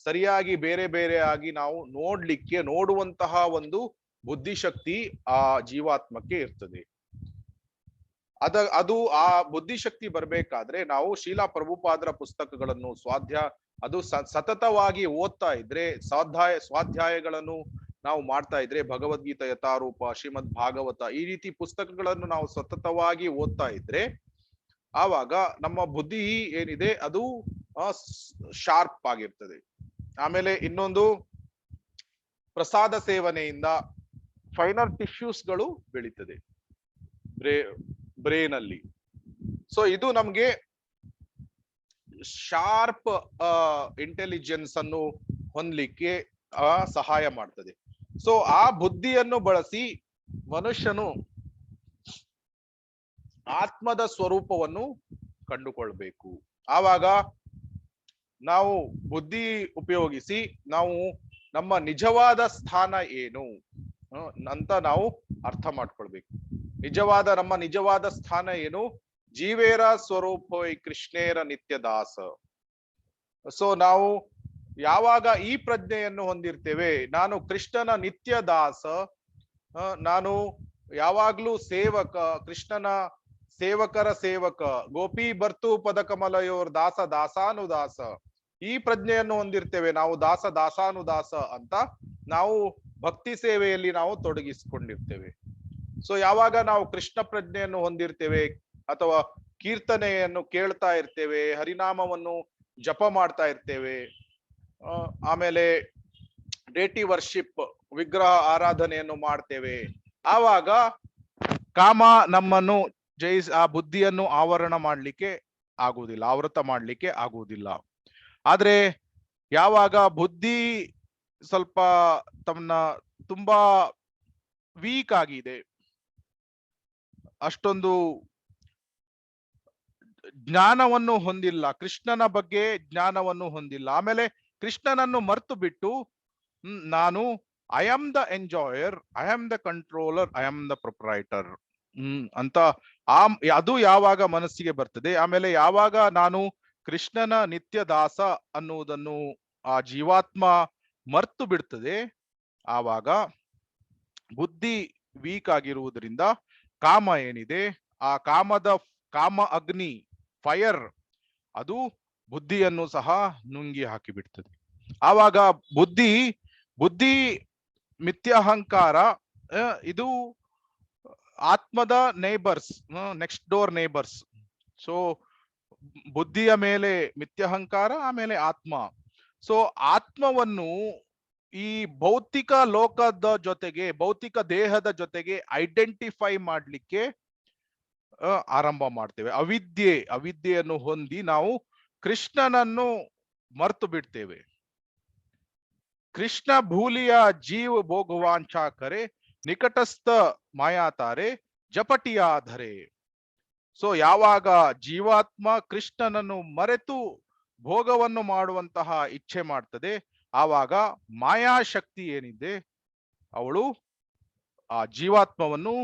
ಸರಿಯಾಗಿ ಬೇರೆ ಬೇರೆ ಆಗಿ ನಾವು ನೋಡುವಂತಹ ಒಂದು ಬುದ್ಧಿಶಕ್ತಿ ಆ ಜೀವಾತ್ಮಕ್ಕೆ ಇರ್ತದೆ. ಅದು ಆ ಬುದ್ಧಿಶಕ್ತಿ ಬರ್ಬೇಕಾದ್ರೆ ನಾವು ಶೀಲಾ ಪ್ರಭುಪಾದರ ಪುಸ್ತಕಗಳನ್ನು ಅದು ಸತತವಾಗಿ ಓದ್ತಾ ಇದ್ರೆ, ಸ್ವಾಧ್ಯಾಯಗಳನ್ನು ನಾವು ಮಾಡ್ತಾ ಇದ್ರೆ, ಭಗವದ್ಗೀತಾ ಯಥಾರೂಪ, ಶ್ರೀಮದ್ ಭಾಗವತ, ಈ ರೀತಿ ಪುಸ್ತಕಗಳನ್ನು ನಾವು ಸತತವಾಗಿ ಓದ್ತಾ ಇದ್ರೆ ಆವಾಗ ನಮ್ಮ ಬುದ್ಧಿ ಏನಿದೆ ಅದು ಶಾರ್ಪ್ ಆಗಿರ್ತದೆ. ಆಮೇಲೆ ಇನ್ನೊಂದು, ಪ್ರಸಾದ ಸೇವನೆಯಿಂದ ಫೈನರ್ ಟಿಶ್ಯೂಸ್ಗಳು ಬೆಳೀತದೆ ಬ್ರೇನ್ ಅಲ್ಲಿ. ಸೊ ಇದು ನಮ್ಗೆ ಶಾರ್ಪ್ ಇಂಟೆಲಿಜೆನ್ಸ್ ಅನ್ನು ಹೊಂದಲಿಕ್ಕೆ ಸಹಾಯ ಮಾಡ್ತದೆ. ಸೊ ಆ ಬುದ್ಧಿಯನ್ನು ಬಳಸಿ ಮನುಷ್ಯನು ಆತ್ಮದ ಸ್ವರೂಪವನ್ನು ಕಂಡುಕೊಳ್ಬೇಕು. ಆವಾಗ ನಾವು ಬುದ್ಧಿ ಉಪಯೋಗಿಸಿ ನಾವು ನಮ್ಮ ನಿಜವಾದ ಸ್ಥಾನ ಏನು ಅಂತ ನಾವು ಅರ್ಥ ಮಾಡ್ಕೊಳ್ಬೇಕು. ನಮ್ಮ ನಿಜವಾದ ಸ್ಥಾನ ಏನು? ಜೀವೇರ ಸ್ವರೂಪ ಕೃಷ್ಣೇರ ನಿತ್ಯ ದಾಸ. ಸೊ ನಾವು ಯಾವಾಗ ಈ ಪ್ರಜ್ಞೆಯನ್ನು ಹೊಂದಿರ್ತೇವೆ, ನಾನು ಕೃಷ್ಣನ ನಿತ್ಯ ದಾಸ, ನಾನು ಯಾವಾಗ್ಲೂ ಸೇವಕ, ಕೃಷ್ಣನ ಸೇವಕರ ಸೇವಕ, ಗೋಪಿ ಬರ್ತು ಪದಕಮಲಯೋರ್ ದಾಸ ದಾಸಾನುದಾಸ, ಈ ಪ್ರಜ್ಞೆಯನ್ನು ಹೊಂದಿರ್ತೇವೆ ನಾವು, ದಾಸಾನುದಾಸ ಅಂತ ನಾವು ಭಕ್ತಿ ಸೇವೆಯಲ್ಲಿ ನಾವು ತೊಡಗಿಸಿಕೊಂಡಿರ್ತೇವೆ. ಸೊ ಯಾವಾಗ ನಾವು ಕೃಷ್ಣ ಪ್ರಜ್ಞೆಯನ್ನು ಹೊಂದಿರ್ತೇವೆ ಅಥವಾ ಕೀರ್ತನೆಯನ್ನು ಕೇಳ್ತಾ ಇರ್ತೇವೆ, ಹರಿನಾಮವನ್ನು ಜಪ ಮಾಡ್ತಾ ಇರ್ತೇವೆ, ಆಮೇಲೆ ಡೇಟಿ ವರ್ಷಿಪ್ ವಿಗ್ರಹ ಆರಾಧನೆಯನ್ನು ಮಾಡ್ತೇವೆ, ಆವಾಗ ಕಾಮ ನಮ್ಮನ್ನು ಆ ಬುದ್ಧಿಯನ್ನು ಆವರಣ ಮಾಡ್ಲಿಕ್ಕೆ ಆಗುವುದಿಲ್ಲ, ಆವೃತ ಮಾಡ್ಲಿಕ್ಕೆ ಆಗುವುದಿಲ್ಲ. ಆದ್ರೆ ಯಾವಾಗ ಬುದ್ಧಿ ಸ್ವಲ್ಪ ತುಂಬಾ ವೀಕ್ ಆಗಿದೆ, ಅಷ್ಟೊಂದು ಜ್ಞಾನವನ್ನು ಹೊಂದಿಲ್ಲ, ಕೃಷ್ಣನ ಬಗ್ಗೆ ಜ್ಞಾನವನ್ನು ಹೊಂದಿಲ್ಲ, ಆಮೇಲೆ ಕೃಷ್ಣನನ್ನು ಮರ್ತು ಬಿಟ್ಟು ನಾನು I am the enjoyer, I am the controller, I am the proprietor ಅಂತ ಅದು ಯಾವಾಗ ಮನಸ್ಸಿಗೆ ಬರ್ತದೆ, ಆಮೇಲೆ ಯಾವಾಗ ನಾನು ಕೃಷ್ಣನ ನಿತ್ಯ ದಾಸ ಅನ್ನುವುದನ್ನು ಆ ಜೀವಾತ್ಮ ಮರ್ತು ಬಿಡ್ತದೆ, ಆವಾಗ ಬುದ್ಧಿ ವೀಕ್ ಆಗಿರುವುದರಿಂದ ಕಾಮ ಏನಿದೆ, ಆ ಕಾಮ ಅಗ್ನಿ ಫೈರ್ ಅದು ಬುದ್ಧಿಯನ್ನು ಸಹ ನುಂಗಿ ಹಾಕಿಬಿಡ್ತದೆ. ಆವಾಗ ಬುದ್ಧಿ ಮಿಥ್ಯಾಹಂಕಾರ ಇದು ಆತ್ಮದ neighbours, next door neighbours. So ಬುದ್ಧಿಯ ಮೇಲೆ ಮಿಥ್ಯಾಹಂಕಾರ, ಆಮೇಲೆ ಆತ್ಮ. ಸೊ ಆತ್ಮವನ್ನು ಈ ಭೌತಿಕ ಲೋಕದ ಜೊತೆಗೆ, ಭೌತಿಕ ದೇಹದ ಜೊತೆಗೆ ಐಡೆಂಟಿಫೈ ಮಾಡ್ಲಿಕ್ಕೆ ಆರಂಭ ಮಾಡ್ತೇವೆ. ಅವಿದ್ಯೆಯನ್ನು ಹೊಂದಿ ನಾವು ಕೃಷ್ಣನನ್ನು ಮರ್ತು ಬಿಡ್ತೇವೆ. ಕೃಷ್ಣ ಭೂಲಿಯ ಜೀವ ಭೋಗವಾಂಛಾ ಕರೆ, ನಿಕಟಸ್ಥ ಮಾಯಾತಾರೆ ಜಪಟಿಯಾಧರೆ. ಸೊ ಯಾವಾಗ ಜೀವಾತ್ಮ ಕೃಷ್ಣನನ್ನು ಮರೆತು ಭೋಗವನ್ನು ಮಾಡುವಂತಹ ಇಚ್ಛೆ ಮಾಡ್ತದೆ, ಆವಾಗ ಮಾಯಾಶಕ್ತಿ ಏನಿದೆ ಅವಳು ಆ ಜೀವಾತ್ಮವನ್ನು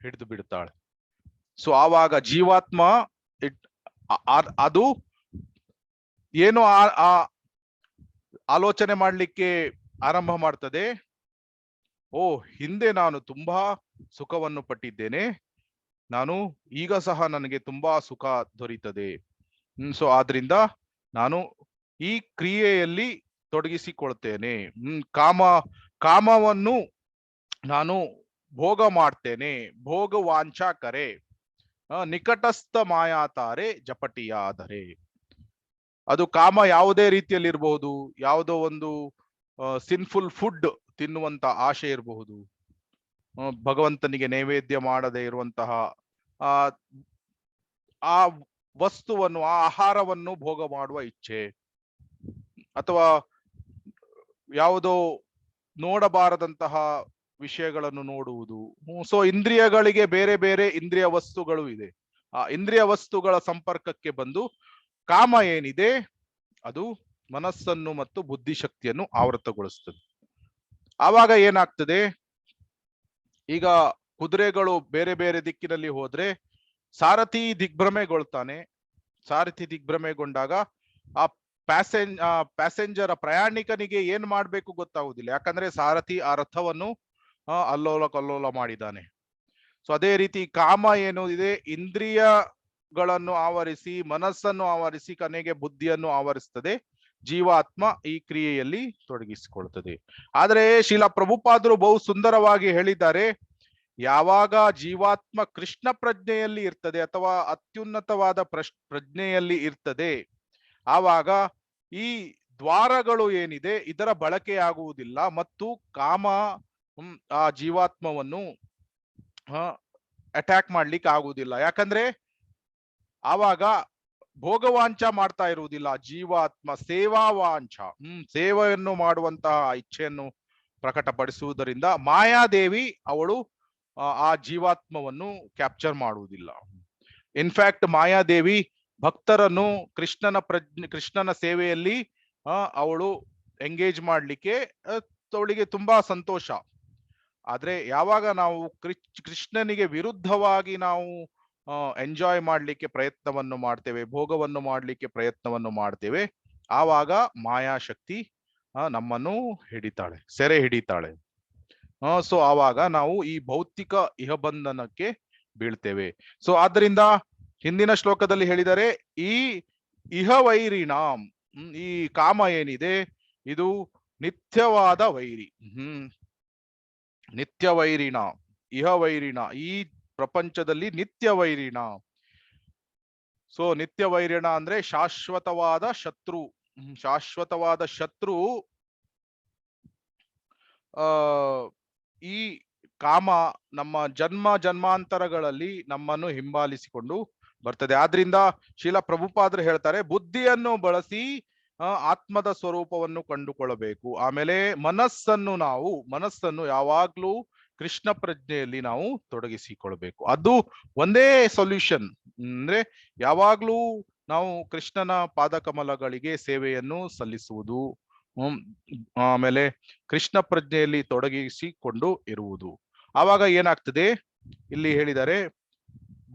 ಹಿಡಿದು ಬಿಡ್ತಾಳೆ. ಸೊ ಆವಾಗ ಜೀವಾತ್ಮ ಅದು ಏನು ಆಲೋಚನೆ ಮಾಡ್ಲಿಕ್ಕೆ ಆರಂಭ ಮಾಡ್ತದೆ, ಓ ಹಿಂದೆ ನಾನು ತುಂಬಾ ಸುಖವನ್ನು ಪಟ್ಟಿದ್ದೇನೆ, ನಾನು ಈಗ ಸಹ ನನಗೆ ತುಂಬಾ ಸುಖ ದೊರೀತದೆ. ಸೊ ಆದ್ರಿಂದ ನಾನು ಈ ಕ್ರಿಯೆಯಲ್ಲಿ ತೊಡಗಿಸಿಕೊಳ್ತೇನೆ. ಕಾಮವನ್ನು ನಾನು ಭೋಗ ಮಾಡ್ತೇನೆ. ಭೋಗ ವಾಂಛಾ ಕರೆ, ನಿಕಟಸ್ಥ ಮಾಯಾತಾರೆ ಜಪಟಿಯಾದರೆ. ಅದು ಕಾಮ ಯಾವುದೇ ರೀತಿಯಲ್ಲಿ ಇರಬಹುದು. ಯಾವುದೋ ಒಂದು ಸಿನ್ಫುಲ್ ಫುಡ್ ತಿನ್ನುವಂತ ಆಶೆ ಇರಬಹುದು, ಭಗವಂತನಿಗೆ ನೈವೇದ್ಯ ಮಾಡದೇ ಇರುವಂತಹ ಆ ವಸ್ತುವನ್ನು, ಆ ಆಹಾರವನ್ನು ಭೋಗ ಮಾಡುವ ಇಚ್ಛೆ, ಅಥವಾ ಯಾವುದೋ ನೋಡಬಾರದಂತಹ ವಿಷಯಗಳನ್ನು ನೋಡುವುದು. ಸೊ ಇಂದ್ರಿಯಗಳಿಗೆ ಬೇರೆ ಬೇರೆ ಇಂದ್ರಿಯ ವಸ್ತುಗಳು ಇದೆ. ಆ ಇಂದ್ರಿಯ ವಸ್ತುಗಳ ಸಂಪರ್ಕಕ್ಕೆ ಬಂದು ಕಾಮ ಏನಿದೆ ಅದು ಮನಸ್ಸನ್ನು ಮತ್ತು ಬುದ್ಧಿಶಕ್ತಿಯನ್ನು ಆವೃತಗೊಳಿಸ್ತದೆ. ಆವಾಗ ಏನಾಗ್ತದೆ, ಈಗ ಕುದುರೆಗಳು ಬೇರೆ ಬೇರೆ ದಿಕ್ಕಿನಲ್ಲಿ ಹೋದ್ರೆ ಸಾರಥಿ ದಿಗ್ಭ್ರಮೆಗೊಳ್ತಾನೆ. ಸಾರಥಿ ದಿಗ್ಭ್ರಮೆಗೊಂಡಾಗ ಆ ಪ್ಯಾಸೆಂಜರ್ ಪ್ರಯಾಣಿಕನಿಗೆ ಏನ್ ಮಾಡ್ಬೇಕು ಗೊತ್ತಾಗುದಿಲ್ಲ, ಯಾಕಂದ್ರೆ ಸಾರಥಿ ಆ ರಥವನ್ನು ಅಲ್ಲೋಲ ಕಲ್ಲೋಲ ಮಾಡಿದ್ದಾನೆ. ಸೊ ಅದೇ ರೀತಿ ಕಾಮ ಏನು ಇದೆ, ಇಂದ್ರಿಯಗಳನ್ನು ಆವರಿಸಿ, ಮನಸ್ಸನ್ನು ಆವರಿಸಿ, ಕೊನೆಗೆ ಬುದ್ಧಿಯನ್ನು ಆವರಿಸ್ತದೆ. ಜೀವಾತ್ಮ ಈ ಕ್ರಿಯೆಯಲ್ಲಿ ತೊಡಗಿಸಿಕೊಳ್ತದೆ. ಆದ್ರೆ ಶ್ರೀಲ ಪ್ರಭುಪಾದರು ಬಹು ಸುಂದರವಾಗಿ ಹೇಳಿದ್ದಾರೆ, ಯಾವಾಗ ಜೀವಾತ್ಮ ಕೃಷ್ಣ ಪ್ರಜ್ಞೆಯಲ್ಲಿ ಇರ್ತದೆ ಅಥವಾ ಅತ್ಯುನ್ನತವಾದ ಪ್ರಜ್ಞೆಯಲ್ಲಿ ಇರ್ತದೆ, ಆವಾಗ ಈ ದ್ವಾರಗಳು ಏನಿದೆ ಇದರ ಬಳಕೆಯಾಗುವುದಿಲ್ಲ ಮತ್ತು ಕಾಮ ಆ ಜೀವಾತ್ಮವನ್ನು ಅಟ್ಯಾಕ್ ಮಾಡ್ಲಿಕ್ಕೆ ಆಗುವುದಿಲ್ಲ. ಯಾಕಂದ್ರೆ ಆವಾಗ ಭೋಗವಾಂಛ ಮಾಡ್ತಾ ಇರುವುದಿಲ್ಲ ಜೀವಾತ್ಮ, ಸೇವಾವಾಂಛ, ಸೇವೆಯನ್ನು ಮಾಡುವಂತಹ ಇಚ್ಛೆಯನ್ನು ಪ್ರಕಟಪಡಿಸುವುದರಿಂದ ಮಾಯಾದೇವಿ ಅವಳು ಆ ಜೀವಾತ್ಮವನ್ನು ಕ್ಯಾಪ್ಚರ್ ಮಾಡುವುದಿಲ್ಲ. ಇನ್ಫ್ಯಾಕ್ಟ್ ಮಾಯಾದೇವಿ ಭಕ್ತರನ್ನು ಕೃಷ್ಣನ ಸೇವೆಯಲ್ಲಿ ಅವಳು ಎಂಗೇಜ್ ಮಾಡ್ಲಿಕ್ಕೆ ಅವಳಿಗೆ ತುಂಬಾ ಸಂತೋಷ. ಆದ್ರೆ ಯಾವಾಗ ನಾವು ಕೃಷ್ಣನಿಗೆ ವಿರುದ್ಧವಾಗಿ ನಾವು ಎಂಜಾಯ್ ಮಾಡ್ಲಿಕ್ಕೆ ಪ್ರಯತ್ನವನ್ನು ಮಾಡ್ತೇವೆ, ಭೋಗವನ್ನು ಮಾಡ್ಲಿಕ್ಕೆ ಪ್ರಯತ್ನವನ್ನು ಮಾಡ್ತೇವೆ, ಆವಾಗ ಮಾಯಾಶಕ್ತಿ ನಮ್ಮನ್ನು ಹಿಡಿತಾಳೆ, ಸೆರೆ ಹಿಡಿತಾಳೆ. ಸೊ ಆವಾಗ ನಾವು ಈ ಭೌತಿಕ ಇಹಬಂಧನಕ್ಕೆ ಬೀಳ್ತೇವೆ. ಸೊ ಆದ್ರಿಂದ ಹಿಂದಿನ ಶ್ಲೋಕದಲ್ಲಿ ಹೇಳಿದರೆ ಈ ಇಹವೈರಿಣಾಂ, ಈ ಕಾಮ ಏನಿದೆ ಇದು ನಿತ್ಯವಾದ ವೈರಿ. ನಿತ್ಯವೈರಿಣ, ಇಹವೈರಿಣ, ಈ ಪ್ರಪಂಚದಲ್ಲಿ ನಿತ್ಯವೈರಿಣ. ಸೊ ನಿತ್ಯವೈರಿಣ ಅಂದ್ರೆ ಶಾಶ್ವತವಾದ ಶತ್ರು. ಶಾಶ್ವತವಾದ ಶತ್ರು ಈ ಕಾಮ ನಮ್ಮ ಜನ್ಮಾಂತರಗಳಲ್ಲಿ ನಮ್ಮನ್ನು ಹಿಂಬಾಲಿಸಿಕೊಂಡು ಬರ್ತದೆ. ಆದ್ರಿಂದ ಶ್ರೀಲ ಪ್ರಭುಪಾದರು ಹೇಳ್ತಾರೆ, ಬುದ್ಧಿಯನ್ನು ಬಳಸಿ ಆತ್ಮದ ಸ್ವರೂಪವನ್ನು ಕಂಡುಕೊಳ್ಳಬೇಕು. ಆಮೇಲೆ ಮನಸ್ಸನ್ನು ಯಾವಾಗ್ಲೂ ಕೃಷ್ಣ ಪ್ರಜ್ಞೆಯಲ್ಲಿ ನಾವು ತೊಡಗಿಸಿಕೊಳ್ಬೇಕು. ಅದು ಒಂದೇ ಸೊಲ್ಯೂಷನ್. ಅಂದ್ರೆ ಯಾವಾಗ್ಲೂ ನಾವು ಕೃಷ್ಣನ ಪಾದಕಮಲಗಳಿಗೆ ಸೇವೆಯನ್ನು ಸಲ್ಲಿಸುವುದು, ಆಮೇಲೆ ಕೃಷ್ಣ ಪ್ರಜ್ಞೆಯಲ್ಲಿ ತೊಡಗಿಸಿಕೊಂಡು ಇರುವುದು. ಆವಾಗ ಏನಾಗ್ತದೆ, ಇಲ್ಲಿ ಹೇಳಿದರೆ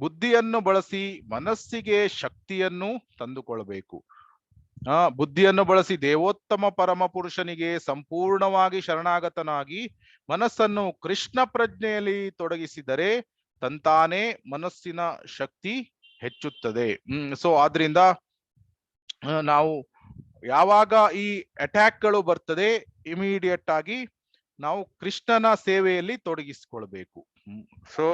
ಬುದ್ಧಿಯನ್ನು ಬಳಸಿ ಮನಸ್ಸಿಗೆ ಶಕ್ತಿಯನ್ನು ತಂದುಕೊಳ್ಬೇಕು. ಬುದ್ಧಿಯನ್ನು ಬಳಸಿ ದೇವೋತ್ತಮ ಪರಮ ಪುರುಷನಿಗೆ ಸಂಪೂರ್ಣವಾಗಿ ಶರಣಾಗತನಾಗಿ ಮನಸ್ಸನ್ನು ಕೃಷ್ಣ ಪ್ರಜ್ಞೆಯಲ್ಲಿ ತೊಡಗಿಸಿದರೆ ತಂತಾನೇ ಮನಸ್ಸಿನ ಶಕ್ತಿ ಹೆಚ್ಚುತ್ತದೆ. ಸೊ ಆದ್ರಿಂದ ನಾವು ಯಾವಾಗ ಈ ಅಟ್ಯಾಕ್ ಗಳು ಬರ್ತದೆ ಇಮಿಡಿಯೇಟ್ ಆಗಿ ನಾವು ಕೃಷ್ಣನ ಸೇವೆಯಲ್ಲಿ ತೊಡಗಿಸಿಕೊಳ್ಬೇಕು. ಸೊ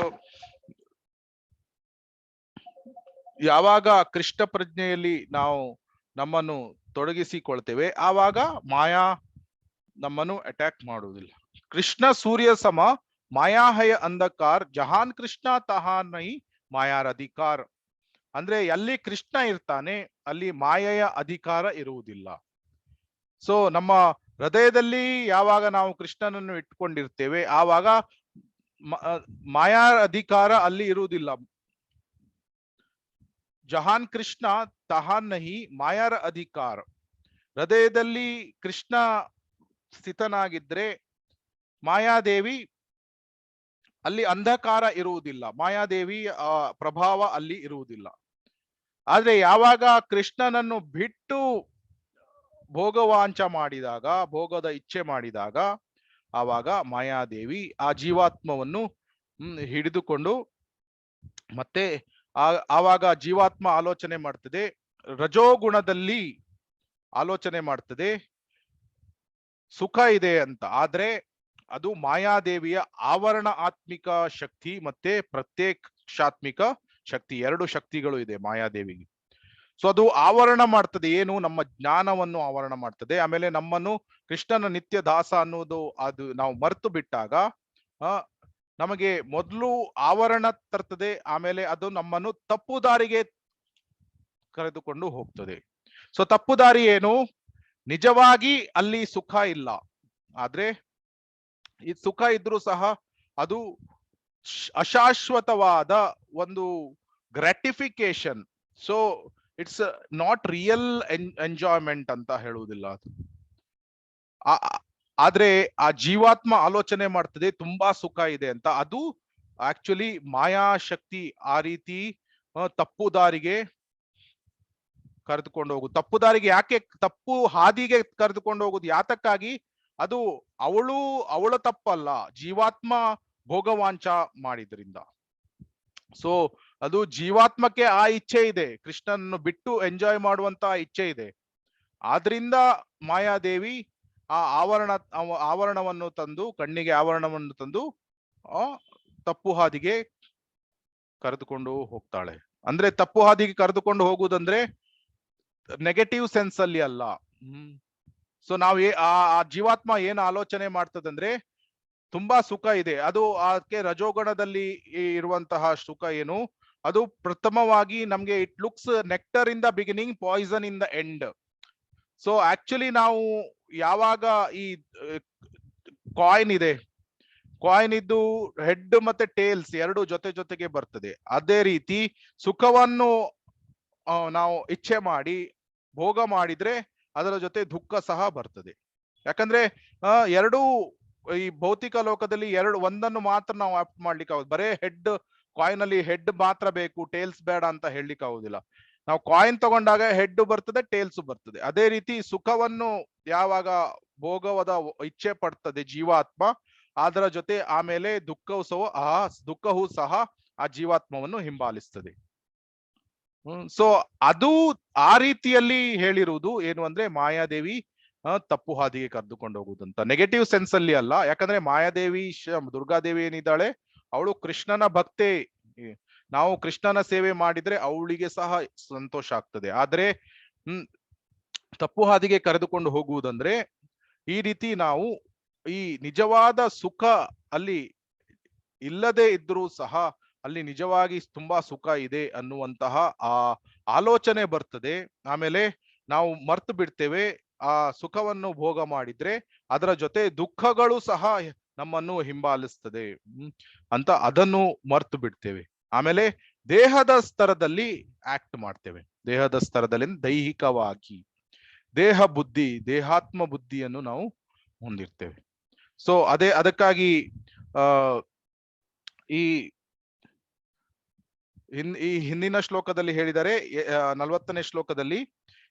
ಯಾವಾಗ ಕೃಷ್ಣ ಪ್ರಜ್ಞೆಯಲ್ಲಿ ನಾವು ನಮ್ಮನ್ನು ತೊಡಗಿಸಿಕೊಳ್ತೇವೆ ಆವಾಗ ಮಾಯಾ ನಮ್ಮನ್ನು ಅಟ್ಯಾಕ್ ಮಾಡುವುದಿಲ್ಲ. ಕೃಷ್ಣ ಸೂರ್ಯ ಸಮ ಮಾಯಾಹಯ ಅಂಧಕಾರ್ ಜಹಾನ್ ಕೃಷ್ಣ ತಹಾನ್ ನೈ ಮಾಯಾರ ಅಧಿಕಾರ. ಅಂದ್ರೆ ಎಲ್ಲಿ ಕೃಷ್ಣ ಇರ್ತಾನೆ ಅಲ್ಲಿ ಮಾಯೆಯ ಅಧಿಕಾರ ಇರುವುದಿಲ್ಲ. ಸೊ ನಮ್ಮ ಹೃದಯದಲ್ಲಿ ಯಾವಾಗ ನಾವು ಕೃಷ್ಣನನ್ನು ಇಟ್ಕೊಂಡಿರ್ತೇವೆ ಆವಾಗ ಮಾಯಾ ಅಧಿಕಾರ ಅಲ್ಲಿ ಇರುವುದಿಲ್ಲ. ಜಹಾನ್ ಕೃಷ್ಣ ತಹಾನ್ ನಹಿ ಮಾಯಾರ ಅಧಿಕಾರ. ಹೃದಯದಲ್ಲಿ ಕೃಷ್ಣ ಸ್ಥಿತನಾಗಿದ್ರೆ ಮಾಯಾದೇವಿ ಅಲ್ಲಿ ಅಂಧಕಾರ ಇರುವುದಿಲ್ಲ, ಮಾಯಾದೇವಿ ಪ್ರಭಾವ ಅಲ್ಲಿ ಇರುವುದಿಲ್ಲ. ಆದ್ರೆ ಯಾವಾಗ ಕೃಷ್ಣನನ್ನು ಬಿಟ್ಟು ಭೋಗವಾಂಚ ಮಾಡಿದಾಗ, ಭೋಗದ ಇಚ್ಛೆ ಮಾಡಿದಾಗ ಆವಾಗ ಮಾಯಾದೇವಿ ಆ ಜೀವಾತ್ಮವನ್ನು ಹಿಡಿದುಕೊಂಡು ಮತ್ತೆ ಆವಾಗ ಜೀವಾತ್ಮ ಆಲೋಚನೆ ಮಾಡ್ತದೆ, ರಜೋಗುಣದಲ್ಲಿ ಆಲೋಚನೆ ಮಾಡ್ತದೆ ಸುಖ ಇದೆ ಅಂತ. ಆದ್ರೆ ಅದು ಮಾಯಾದೇವಿಯ ಆವರಣ ಆತ್ಮಿಕ ಶಕ್ತಿ ಮತ್ತೆ ಪ್ರತ್ಯಕ್ಷಾತ್ಮಿಕ ಶಕ್ತಿ, ಎರಡು ಶಕ್ತಿಗಳು ಇದೆ ಮಾಯಾದೇವಿಗೆ. ಸೊ ಅದು ಆವರಣ ಮಾಡ್ತದೆ, ಏನು ನಮ್ಮ ಜ್ಞಾನವನ್ನು ಆವರಣ ಮಾಡ್ತದೆ. ಆಮೇಲೆ ನಮ್ಮನ್ನು ಕೃಷ್ಣನ ನಿತ್ಯ ದಾಸ ಅನ್ನೋದು ಅದು ನಾವು ಮರೆತು ಬಿಟ್ಟಾಗ ನಮಗೆ ಮೊದಲು ಆವರಣ ತರ್ತದೆ, ಆಮೇಲೆ ಅದು ನಮ್ಮನ್ನು ತಪ್ಪು ದಾರಿಗೆ ಕರೆದುಕೊಂಡು ಹೋಗ್ತದೆ. ಸೊ ತಪ್ಪು ದಾರಿ ಏನು? ನಿಜವಾಗಿ ಅಲ್ಲಿ ಸುಖ ಇಲ್ಲ, ಆದ್ರೆ ಈ ಸುಖ ಇದ್ರೂ ಸಹ ಅದು ಅಶಾಶ್ವತವಾದ ಒಂದು gratification. So it's not real enjoyment ಅಂತ ಹೇಳುವುದಿಲ್ಲ ಅದು. ಆದ್ರೆ ಆ ಜೀವಾತ್ಮ ಆಲೋಚನೆ ಮಾಡ್ತದೆ ತುಂಬಾ ಸುಖ ಇದೆ ಅಂತ. ಅದು ಆಕ್ಚುಲಿ ಮಾಯಾಶಕ್ತಿ ಆ ರೀತಿ ತಪ್ಪು ದಾರಿಗೆ ಕರೆದುಕೊಂಡು ಹೋಗುದು. ತಪ್ಪು ದಾರಿಗೆ ಯಾಕೆ, ತಪ್ಪು ಹಾದಿಗೆ ಕರೆದುಕೊಂಡು ಹೋಗುದು ಯಾತಕ್ಕಾಗಿ? ಅದು ಅವಳ ತಪ್ಪಲ್ಲ, ಜೀವಾತ್ಮ ಭೋಗವಾಂಚ ಮಾಡಿದ್ರಿಂದ. ಸೊ ಅದು ಜೀವಾತ್ಮಕ್ಕೆ ಆ ಇಚ್ಛೆ ಇದೆ, ಕೃಷ್ಣನನ್ನು ಬಿಟ್ಟು ಎಂಜಾಯ್ ಮಾಡುವಂತ ಇಚ್ಛೆ ಇದೆ. ಆದ್ರಿಂದ ಮಾಯಾದೇವಿ ಆ ಆವರಣವನ್ನು ತಂದು, ಕಣ್ಣಿಗೆ ಆವರಣವನ್ನು ತಂದು ತಪ್ಪು ಹಾದಿಗೆ ಕರೆದುಕೊಂಡು ಹೋಗ್ತಾಳೆ. ಅಂದ್ರೆ ತಪ್ಪು ಹಾದಿಗೆ ಕರೆದುಕೊಂಡು ಹೋಗುವುದಂದ್ರೆ ನೆಗೆಟಿವ್ ಸೆನ್ಸ್ ಅಲ್ಲಿ ಅಲ್ಲ. ಸೊ ನಾವು ಆ ಜೀವಾತ್ಮ ಏನು ಆಲೋಚನೆ ಮಾಡ್ತದಂದ್ರೆ ತುಂಬಾ ಸುಖ ಇದೆ, ಅದು ಅದಕ್ಕೆ ರಜೋಗುಣದಲ್ಲಿ ಇರುವಂತಹ ಸುಖ ಏನು, ಅದು ಪ್ರಥಮವಾಗಿ ನಮ್ಗೆ it looks nectar in the beginning, poison in the end. So actually ನಾವು ಯಾವಾಗ ಈ ಕಾಯಿನ್ ಇದೆ, ಕಾಯಿನ್ ಇದ್ದು ಹೆಡ್ ಮತ್ತೆ ಟೇಲ್ಸ್ ಎರಡು ಜೊತೆಗೆ ಬರ್ತದೆ, ಅದೇ ರೀತಿ ಸುಖವನ್ನು ನಾವು ಇಚ್ಛೆ ಮಾಡಿ ಭೋಗ ಮಾಡಿದ್ರೆ ಅದರ ಜೊತೆ ದುಃಖ ಸಹ ಬರ್ತದೆ. ಯಾಕಂದ್ರೆ ಎರಡೂ ಈ ಭೌತಿಕ ಲೋಕದಲ್ಲಿ ಒಂದನ್ನು ಮಾತ್ರ ನಾವು ಆಪ್ಟ್ ಮಾಡ್ಲಿಕ್ಕೆ ಆಗುದು. ಬರೇ ಹೆಡ್, ಕಾಯಿನ್ ಅಲ್ಲಿ ಹೆಡ್ ಮಾತ್ರ ಬೇಕು, ಟೇಲ್ಸ್ ಬೇಡ ಅಂತ ಹೇಳಲಿಕ್ಕೆ ಆಗುದಿಲ್ಲ. ನಾವು ಕಾಯಿನ್ ತಗೊಂಡಾಗ ಹೆಡ್ ಬರ್ತದೆ, ಟೇಲ್ಸ್ ಬರ್ತದೆ. ಅದೇ ರೀತಿ ಸುಖವನ್ನು ಯಾವಾಗ ಭೋಗವಾದ ಇಚ್ಛೆ ಪಡ್ತದೆ ಜೀವಾತ್ಮ, ಅದರ ಜೊತೆ ಆಮೇಲೆ ದುಃಖವೂ ಸಹ ಆ ಜೀವಾತ್ಮವನ್ನು ಹಿಂಬಾಲಿಸ್ತದೆ. ಸೊ ಅದು ಆ ರೀತಿಯಲ್ಲಿ ಹೇಳಿರುವುದು ಏನು ಅಂದ್ರೆ ಮಾಯಾದೇವಿ ತಪ್ಪು ಹಾದಿಗೆ ಕರೆದುಕೊಂಡು ಹೋಗುದಂತ, ನೆಗೆಟಿವ್ ಸೆನ್ಸ್ ಅಲ್ಲಿ ಅಲ್ಲ. ಯಾಕಂದ್ರೆ ಮಾಯಾದೇವಿ ದುರ್ಗಾದೇವಿ ಏನಿದ್ದಾಳೆ ಅವಳು ಕೃಷ್ಣನ ಭಕ್ತೆ, ನಾವು ಕೃಷ್ಣನ ಸೇವೆ ಮಾಡಿದ್ರೆ ಅವಳಿಗೆ ಸಹ ಸಂತೋಷ ಆಗ್ತದೆ. ಆದ್ರೆ ತಪ್ಪು ಹಾದಿಗೆ ಕರೆದುಕೊಂಡು ಹೋಗುವುದಂದ್ರೆ ಈ ರೀತಿ ನಾವು ಈ ನಿಜವಾದ ಸುಖ ಅಲ್ಲಿ ಇಲ್ಲದೆ ಇದ್ರೂ ಸಹ ಅಲ್ಲಿ ನಿಜವಾಗಿ ತುಂಬಾ ಸುಖ ಇದೆ ಅನ್ನುವಂತಹ ಆ ಆಲೋಚನೆ ಬರ್ತದೆ. ಆಮೇಲೆ ನಾವು ಮರ್ತು ಬಿಡ್ತೇವೆ ಆ ಸುಖವನ್ನು ಭೋಗ ಮಾಡಿದ್ರೆ ಅದರ ಜೊತೆ ದುಃಖಗಳು ಸಹ ನಮ್ಮನ್ನು ಹಿಂಬಾಲಿಸ್ತದೆ ಅಂತ ಅದನ್ನು ಮರ್ತು ಬಿಡ್ತೇವೆ. ಆಮೇಲೆ ದೇಹದ ಸ್ತರದಲ್ಲಿ ಆಕ್ಟ್ ಮಾಡ್ತೇವೆ, ದೇಹದ ಸ್ತರದಲ್ಲಿ ದೈಹಿಕವಾಗಿ ದೇಹ ಬುದ್ಧಿ, ದೇಹಾತ್ಮ ಬುದ್ಧಿಯನ್ನು ನಾವು ಹೊಂದಿರ್ತೇವೆ. ಸೊ ಅದಕ್ಕಾಗಿ ಈ ಹಿಂದಿನ ಶ್ಲೋಕದಲ್ಲಿ ಹೇಳಿದರೆ 40ನೇ ಶ್ಲೋಕದಲ್ಲಿ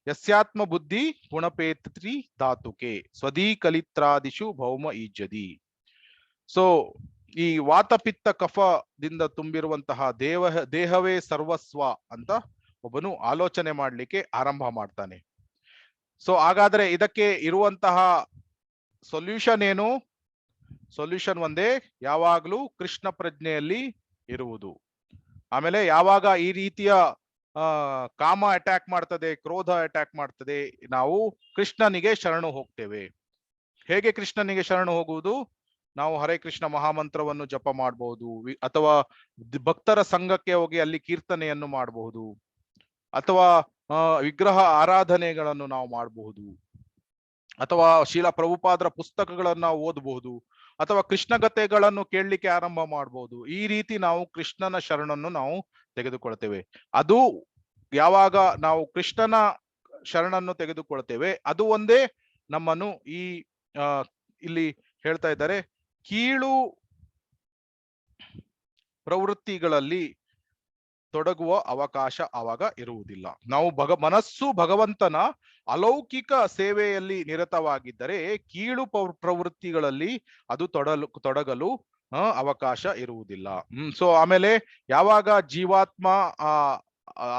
ಯಸ್ಯಾತ್ಮ ಬುದ್ಧಿ ಗುಣಪೇತ್ರಿ ಧಾತುಕೆ ಸ್ವದೀಕಲಿತ್ರಾದಿಶು ಭೌಮ ಈಜದಿ. ಸೊ ಈ ವಾತಪಿತ್ತ ಕಫದಿಂದ ತುಂಬಿರುವಂತಹ ದೇಹವೇ ಸರ್ವಸ್ವ ಅಂತ ಒಬ್ಬನು ಆಲೋಚನೆ ಮಾಡ್ಲಿಕ್ಕೆ ಆರಂಭ ಮಾಡ್ತಾನೆ. ಸೊ ಹಾಗಾದ್ರೆ ಇದಕ್ಕೆ ಇರುವಂತಹ ಸೊಲ್ಯೂಷನ್ ಏನು? ಸೊಲ್ಯೂಷನ್ ಒಂದೇ, ಯಾವಾಗ್ಲೂ ಕೃಷ್ಣ ಪ್ರಜ್ಞೆಯಲ್ಲಿ ಇರುವುದು. ಆಮೇಲೆ ಯಾವಾಗ ಈ ರೀತಿಯ ಕಾಮ ಅಟ್ಯಾಕ್ ಮಾಡ್ತದೆ, ಕ್ರೋಧ ಅಟ್ಯಾಕ್ ಮಾಡ್ತದೆ, ನಾವು ಕೃಷ್ಣನಿಗೆ ಶರಣು ಹೋಗ್ತೇವೆ. ಹೇಗೆ ಕೃಷ್ಣನಿಗೆ ಶರಣು ಹೋಗುವುದು? ನಾವು ಹರೇ ಕೃಷ್ಣ ಮಹಾಮಂತ್ರವನ್ನು ಜಪ ಮಾಡಬಹುದು, ಅಥವಾ ಭಕ್ತರ ಸಂಘಕ್ಕೆ ಹೋಗಿ ಅಲ್ಲಿ ಕೀರ್ತನೆಯನ್ನು ಮಾಡಬಹುದು, ಅಥವಾ ವಿಗ್ರಹ ಆರಾಧನೆಗಳನ್ನು ನಾವು ಮಾಡಬಹುದು, ಅಥವಾ ಶೀಲ ಪ್ರಭುಪಾದರ ಪುಸ್ತಕಗಳನ್ನು ನಾವು ಓದಬಹುದು, ಅಥವಾ ಕೃಷ್ಣ ಕಥೆಗಳನ್ನು ಕೇಳಲಿಕ್ಕೆ ಆರಂಭ ಮಾಡಬಹುದು. ಈ ರೀತಿ ನಾವು ಕೃಷ್ಣನ ಶರಣನ್ನು ನಾವು ತೆಗೆದುಕೊಳ್ತೇವೆ. ಅದು ಯಾವಾಗ ನಾವು ಕೃಷ್ಣನ ಶರಣನ್ನು ತೆಗೆದುಕೊಳ್ತೇವೆ, ಅದು ಒಂದೇ ನಮ್ಮನ್ನು ಈ ಇಲ್ಲಿ ಹೇಳ್ತಾ ಇದ್ದಾರೆ, ಕೀಳು ಪ್ರವೃತ್ತಿಗಳಲ್ಲಿ ತೊಡಗುವ ಅವಕಾಶ ಆವಾಗ ಇರುವುದಿಲ್ಲ. ನಾವು ಮನಸ್ಸು ಭಗವಂತನ ಅಲೌಕಿಕ ಸೇವೆಯಲ್ಲಿ ನಿರತವಾಗಿದ್ದರೆ ಕೀಳು ಪ್ರವೃತ್ತಿಗಳಲ್ಲಿ ಅದು ತೊಡಗಲು ಅವಕಾಶ ಇರುವುದಿಲ್ಲ. ಸೊ ಆಮೇಲೆ ಯಾವಾಗ ಜೀವಾತ್ಮ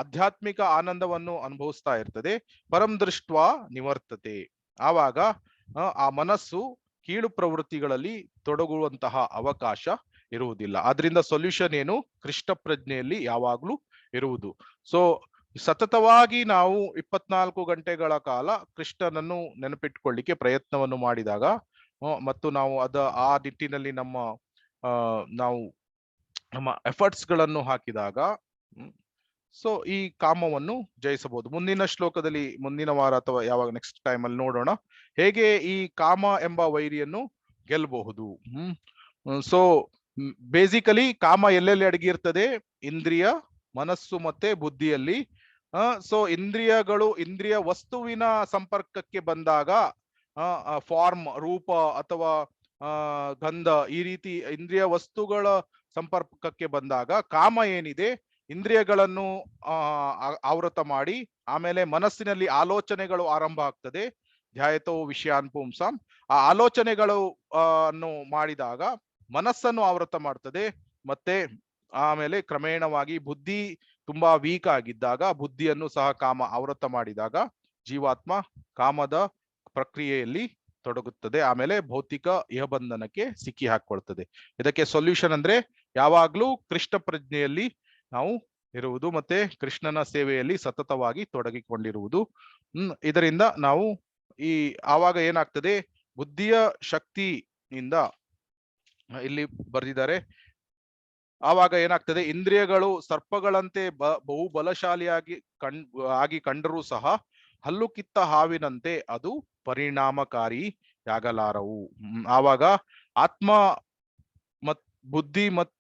ಆಧ್ಯಾತ್ಮಿಕ ಆನಂದವನ್ನು ಅನುಭವಿಸ್ತಾ ಇರ್ತದೆ, ಪರಂ ದೃಷ್ಟ್ವಾ ನಿವರ್ತತೆ, ಆವಾಗ ಆ ಮನಸ್ಸು ಕೀಳು ಪ್ರವೃತ್ತಿಗಳಲ್ಲಿ ತೊಡಗುವಂತಹ ಅವಕಾಶ ಇರುವುದಿಲ್ಲ. ಆದ್ರಿಂದ ಸೊಲ್ಯೂಷನ್ ಏನು? ಕೃಷ್ಣ ಪ್ರಜ್ಞೆಯಲ್ಲಿ ಯಾವಾಗ್ಲೂ ಇರುವುದು. ಸೊ ಸತತವಾಗಿ ನಾವು 24 ಗಂಟೆಗಳ ಕಾಲ ಕೃಷ್ಣನನ್ನು ನೆನಪಿಟ್ಕೊಳ್ಳಿಕ್ಕೆ ಪ್ರಯತ್ನವನ್ನು ಮಾಡಿದಾಗ, ಮತ್ತು ನಾವು ಆ ನಿಟ್ಟಿನಲ್ಲಿ ನಾವು ನಮ್ಮ ಎಫರ್ಟ್ಸ್ ಗಳನ್ನು ಹಾಕಿದಾಗ ಸೊ ಈ ಕಾಮವನ್ನು ಜಯಿಸಬಹುದು. ಮುಂದಿನ ಶ್ಲೋಕದಲ್ಲಿ, ಮುಂದಿನ ವಾರ ಅಥವಾ ಯಾವಾಗ ನೆಕ್ಸ್ಟ್ ಟೈಮ್ ಅಲ್ಲಿ ನೋಡೋಣ ಹೇಗೆ ಈ ಕಾಮ ಎಂಬ ವೈರಿಯನ್ನು ಗೆಲ್ಲಬಹುದು. ಸೊ ಬೇಸಿಕಲಿ ಕಾಮ ಎಲ್ಲೆಲ್ಲಿ ಅಡಗಿರ್ತದೆ? ಇಂದ್ರಿಯ, ಮನಸ್ಸು ಮತ್ತೆ ಬುದ್ಧಿಯಲ್ಲಿ. ಸೊ ಇಂದ್ರಿಯ ವಸ್ತುವಿನ ಸಂಪರ್ಕಕ್ಕೆ ಬಂದಾಗ, ಫಾರ್ಮ್, ರೂಪ ಅಥವಾ ಗಂಧ, ಈ ರೀತಿ ಇಂದ್ರಿಯ ವಸ್ತುಗಳ ಸಂಪರ್ಕಕ್ಕೆ ಬಂದಾಗ ಕಾಮ ಏನಿದೆ, ಇಂದ್ರಿಯಗಳನ್ನು ಆವೃತ ಮಾಡಿ ಆಮೇಲೆ ಮನಸ್ಸಿನಲ್ಲಿ ಆಲೋಚನೆಗಳು ಆರಂಭ ಆಗ್ತದೆ. ಧ್ಯಾಯತೋ ವಿಷಯಾನ್ ಪುಂಸಾಂ, ಆ ಆಲೋಚನೆಗಳು ಅನ್ನು ಮಾಡಿದಾಗ ಮನಸ್ಸನ್ನು ಆವೃತ ಮಾಡ್ತದೆ. ಮತ್ತೆ ಆಮೇಲೆ ಕ್ರಮೇಣವಾಗಿ ಬುದ್ಧಿ ತುಂಬಾ ವೀಕ್ ಆಗಿದ್ದಾಗ ಬುದ್ಧಿಯನ್ನು ಸಹ ಕಾಮ ಆವೃತ ಮಾಡಿದಾಗ ಜೀವಾತ್ಮ ಕಾಮದ ಪ್ರಕ್ರಿಯೆಯಲ್ಲಿ ತೊಡಗುತ್ತದೆ. ಆಮೇಲೆ ಭೌತಿಕ ಇಹಬಂಧನಕ್ಕೆ ಸಿಕ್ಕಿ ಹಾಕೊಳ್ತದೆ. ಇದಕ್ಕೆ ಸೊಲ್ಯೂಷನ್ ಅಂದ್ರೆ ಯಾವಾಗ್ಲೂ ಕೃಷ್ಣ ಪ್ರಜ್ಞೆಯಲ್ಲಿ ನಾವು ಇರುವುದು, ಮತ್ತೆ ಕೃಷ್ಣನ ಸೇವೆಯಲ್ಲಿ ಸತತವಾಗಿ ತೊಡಗಿಕೊಂಡಿರುವುದು. ಇದರಿಂದ ನಾವು ಆವಾಗ ಏನಾಗ್ತದೆ, ಬುದ್ಧಿಯ ಶಕ್ತಿಯಿಂದ ಇಲ್ಲಿ ಬರೆದಿದ್ದಾರೆ, ಆವಾಗ ಏನಾಗ್ತದೆ, ಇಂದ್ರಿಯಗಳು ಸರ್ಪಗಳಂತೆ ಬಹು ಬಲಶಾಲಿಯಾಗಿ ಕಂಡರೂ ಸಹ ಹಲ್ಲು ಕಿತ್ತ ಹಾವಿನಂತೆ ಅದು ಪರಿಣಾಮಕಾರಿಯಾಗಲಾರವು. ಆವಾಗ ಆತ್ಮ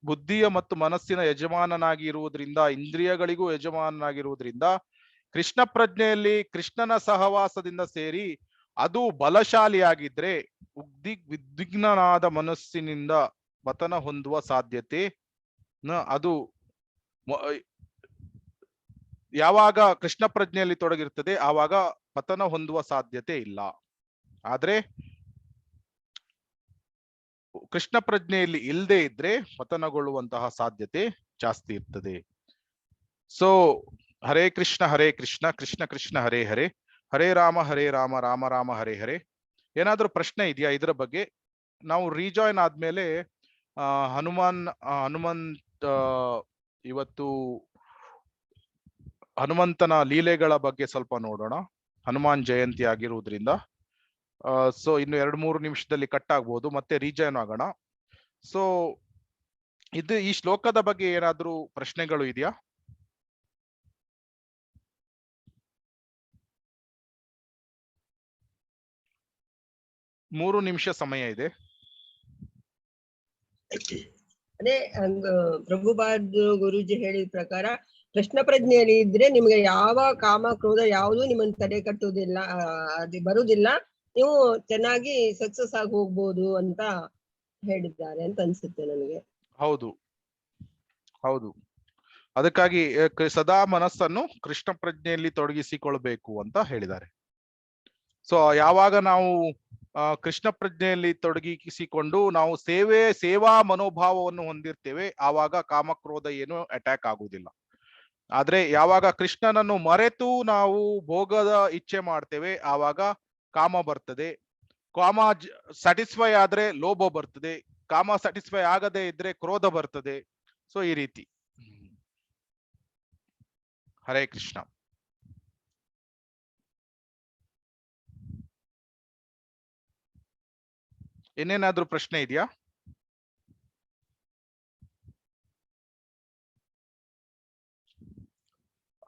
ಬುದ್ಧಿಯ ಮತ್ತು ಮನಸ್ಸಿನ ಯಜಮಾನನಾಗಿ ಇರುವುದರಿಂದ, ಇಂದ್ರಿಯಗಳಿಗೂ ಯಜಮಾನನಾಗಿರುವುದರಿಂದ, ಕೃಷ್ಣ ಪ್ರಜ್ಞೆಯಲ್ಲಿ ಕೃಷ್ಣನ ಸಹವಾಸದಿಂದ ಸೇರಿ ಅದು ಬಲಶಾಲಿಯಾಗಿದ್ರೆ ವಿದ್ವಿಗ್ನನಾದ ಮನಸ್ಸಿನಿಂದ ಪತನ ಹೊಂದುವ ಸಾಧ್ಯತೆ ಅದು ಯಾವಾಗ ಕೃಷ್ಣ ಪ್ರಜ್ಞೆಯಲ್ಲಿ ತೊಡಗಿರ್ತದೆ ಆವಾಗ ಪತನ ಹೊಂದುವ ಸಾಧ್ಯತೆ ಇಲ್ಲ. ಆದ್ರೆ ಕೃಷ್ಣ ಪ್ರಜ್ಞೆಯಲ್ಲಿ ಇಲ್ಲದೆ ಇದ್ರೆ ಪತನಗೊಳ್ಳುವಂತಹ ಸಾಧ್ಯತೆ ಜಾಸ್ತಿ ಇರ್ತದೆ. ಸೊ ಹರೇ ಕೃಷ್ಣ ಕೃಷ್ಣ ಕೃಷ್ಣ ಹರೇ ಹರೇ, ಹರೇ ರಾಮ ರಾಮ ರಾಮ ಹರೇ ಹರೇ. ಏನಾದ್ರೂ ಪ್ರಶ್ನೆ ಇದೆಯಾ ಇದರ ಬಗ್ಗೆ? ನಾವು ರೀಜಾಯ್ನ್ ಆದ್ಮೇಲೆ ಹನುಮಂತ ಇವತ್ತು ಹನುಮಂತನ ಲೀಲೆಗಳ ಬಗ್ಗೆ ಸ್ವಲ್ಪ ನೋಡೋಣ. ಹನುಮಾನ್ ಜಯಂತಿ ಆಗಿರುವುದರಿಂದ ಸೊ ಇನ್ನು 2-3 ನಿಮಿಷದಲ್ಲಿ ಕಟ್ ಆಗ್ಬೋದು, ಮತ್ತೆ ರೀಜಾಯ್ನ್ ಆಗೋಣ. ಸೊ ಈ ಶ್ಲೋಕದ ಬಗ್ಗೆ ಏನಾದ್ರೂ ಪ್ರಶ್ನೆಗಳು ಇದೆಯಾ? ಮೂರು ನಿಮಿಷ ಸಮಯ ಇದೆ. ಅದೇ ಪ್ರಭುಪಾದ್ ಗುರೂಜಿ ಹೇಳಿದ ಪ್ರಕಾರ ಕೃಷ್ಣ ಪ್ರಜ್ಞೆಯಲ್ಲಿ ಇದ್ರೆ ನಿಮ್ಗೆ ಯಾವ ಕಾಮ ಕ್ರೋಧ ಯಾವುದು ನಿಮ್ಮನ್ನ ತಡೆ ಕಟ್ಟುವುದಿಲ್ಲ, ಅದು ಬರುವುದಿಲ್ಲ, ನೀವು ಚೆನ್ನಾಗಿ ಸಕ್ಸಸ್ ಆಗಿ ಹೋಗ್ಬೋದು ಅಂತ ಹೇಳಿದ್ದಾರೆ ಅಂತ ಅನ್ಸುತ್ತೆ ನನಗೆ. ಹೌದು, ಅದಕ್ಕಾಗಿ ಸದಾ ಮನಸ್ಸನ್ನು ಕೃಷ್ಣ ಪ್ರಜ್ಞೆಯಲ್ಲಿ ತೊಡಗಿಸಿಕೊಳ್ಬೇಕು ಅಂತ ಹೇಳಿದ್ದಾರೆ. ಸೊ ಯಾವಾಗ ನಾವು ಕೃಷ್ಣ ಪ್ರಜ್ಞೆಯಲ್ಲಿ ತೊಡಗಿಸಿಕೊಂಡು ನಾವು ಸೇವಾ ಮನೋಭಾವವನ್ನು ಹೊಂದಿರ್ತೇವೆ, ಆವಾಗ ಕಾಮಕ್ರೋಧ ಏನು ಅಟ್ಯಾಕ್ ಆಗುವುದಿಲ್ಲ. ಆದ್ರೆ ಯಾವಾಗ ಕೃಷ್ಣನನ್ನು ಮರೆತು ನಾವು ಭೋಗದ ಇಚ್ಛೆ ಮಾಡ್ತೇವೆ ಆವಾಗ ಕಾಮ ಬರ್ತದೆ. ಕಾಮ ಸ್ಯಾಟಿಸ್ಫೈ ಆದ್ರೆ ಲೋಭ ಬರ್ತದೆ, ಕಾಮ ಸ್ಯಾಟಿಸ್ಫೈ ಆಗದೆ ಇದ್ರೆ ಕ್ರೋಧ ಬರ್ತದೆ. ಸೊ ಈ ರೀತಿ. ಹರೇ ಕೃಷ್ಣ. ಇನ್ನೇನಾದ್ರೂ ಪ್ರಶ್ನೆ ಇದೆಯಾ?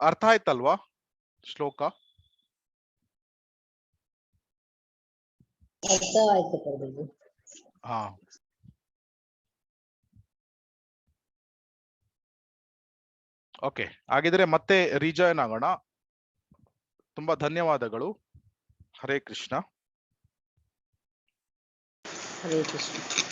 ಅರ್ಥ ಆಯ್ತಲ್ವಾ ಶ್ಲೋಕ? ಅರ್ಥವಾಯ್ತು ಪ್ರಭುಜಿ. ಹಾ, ಓಕೆ. ಹಾಗಿದ್ರೆ ಮತ್ತೆ ರೀಜಾಯ್ನ್ ಆಗೋಣ. ತುಂಬಾ ಧನ್ಯವಾದಗಳು. ಹರೇ ಕೃಷ್ಣ. ಹರೇ ಕೃಷ್ಣ.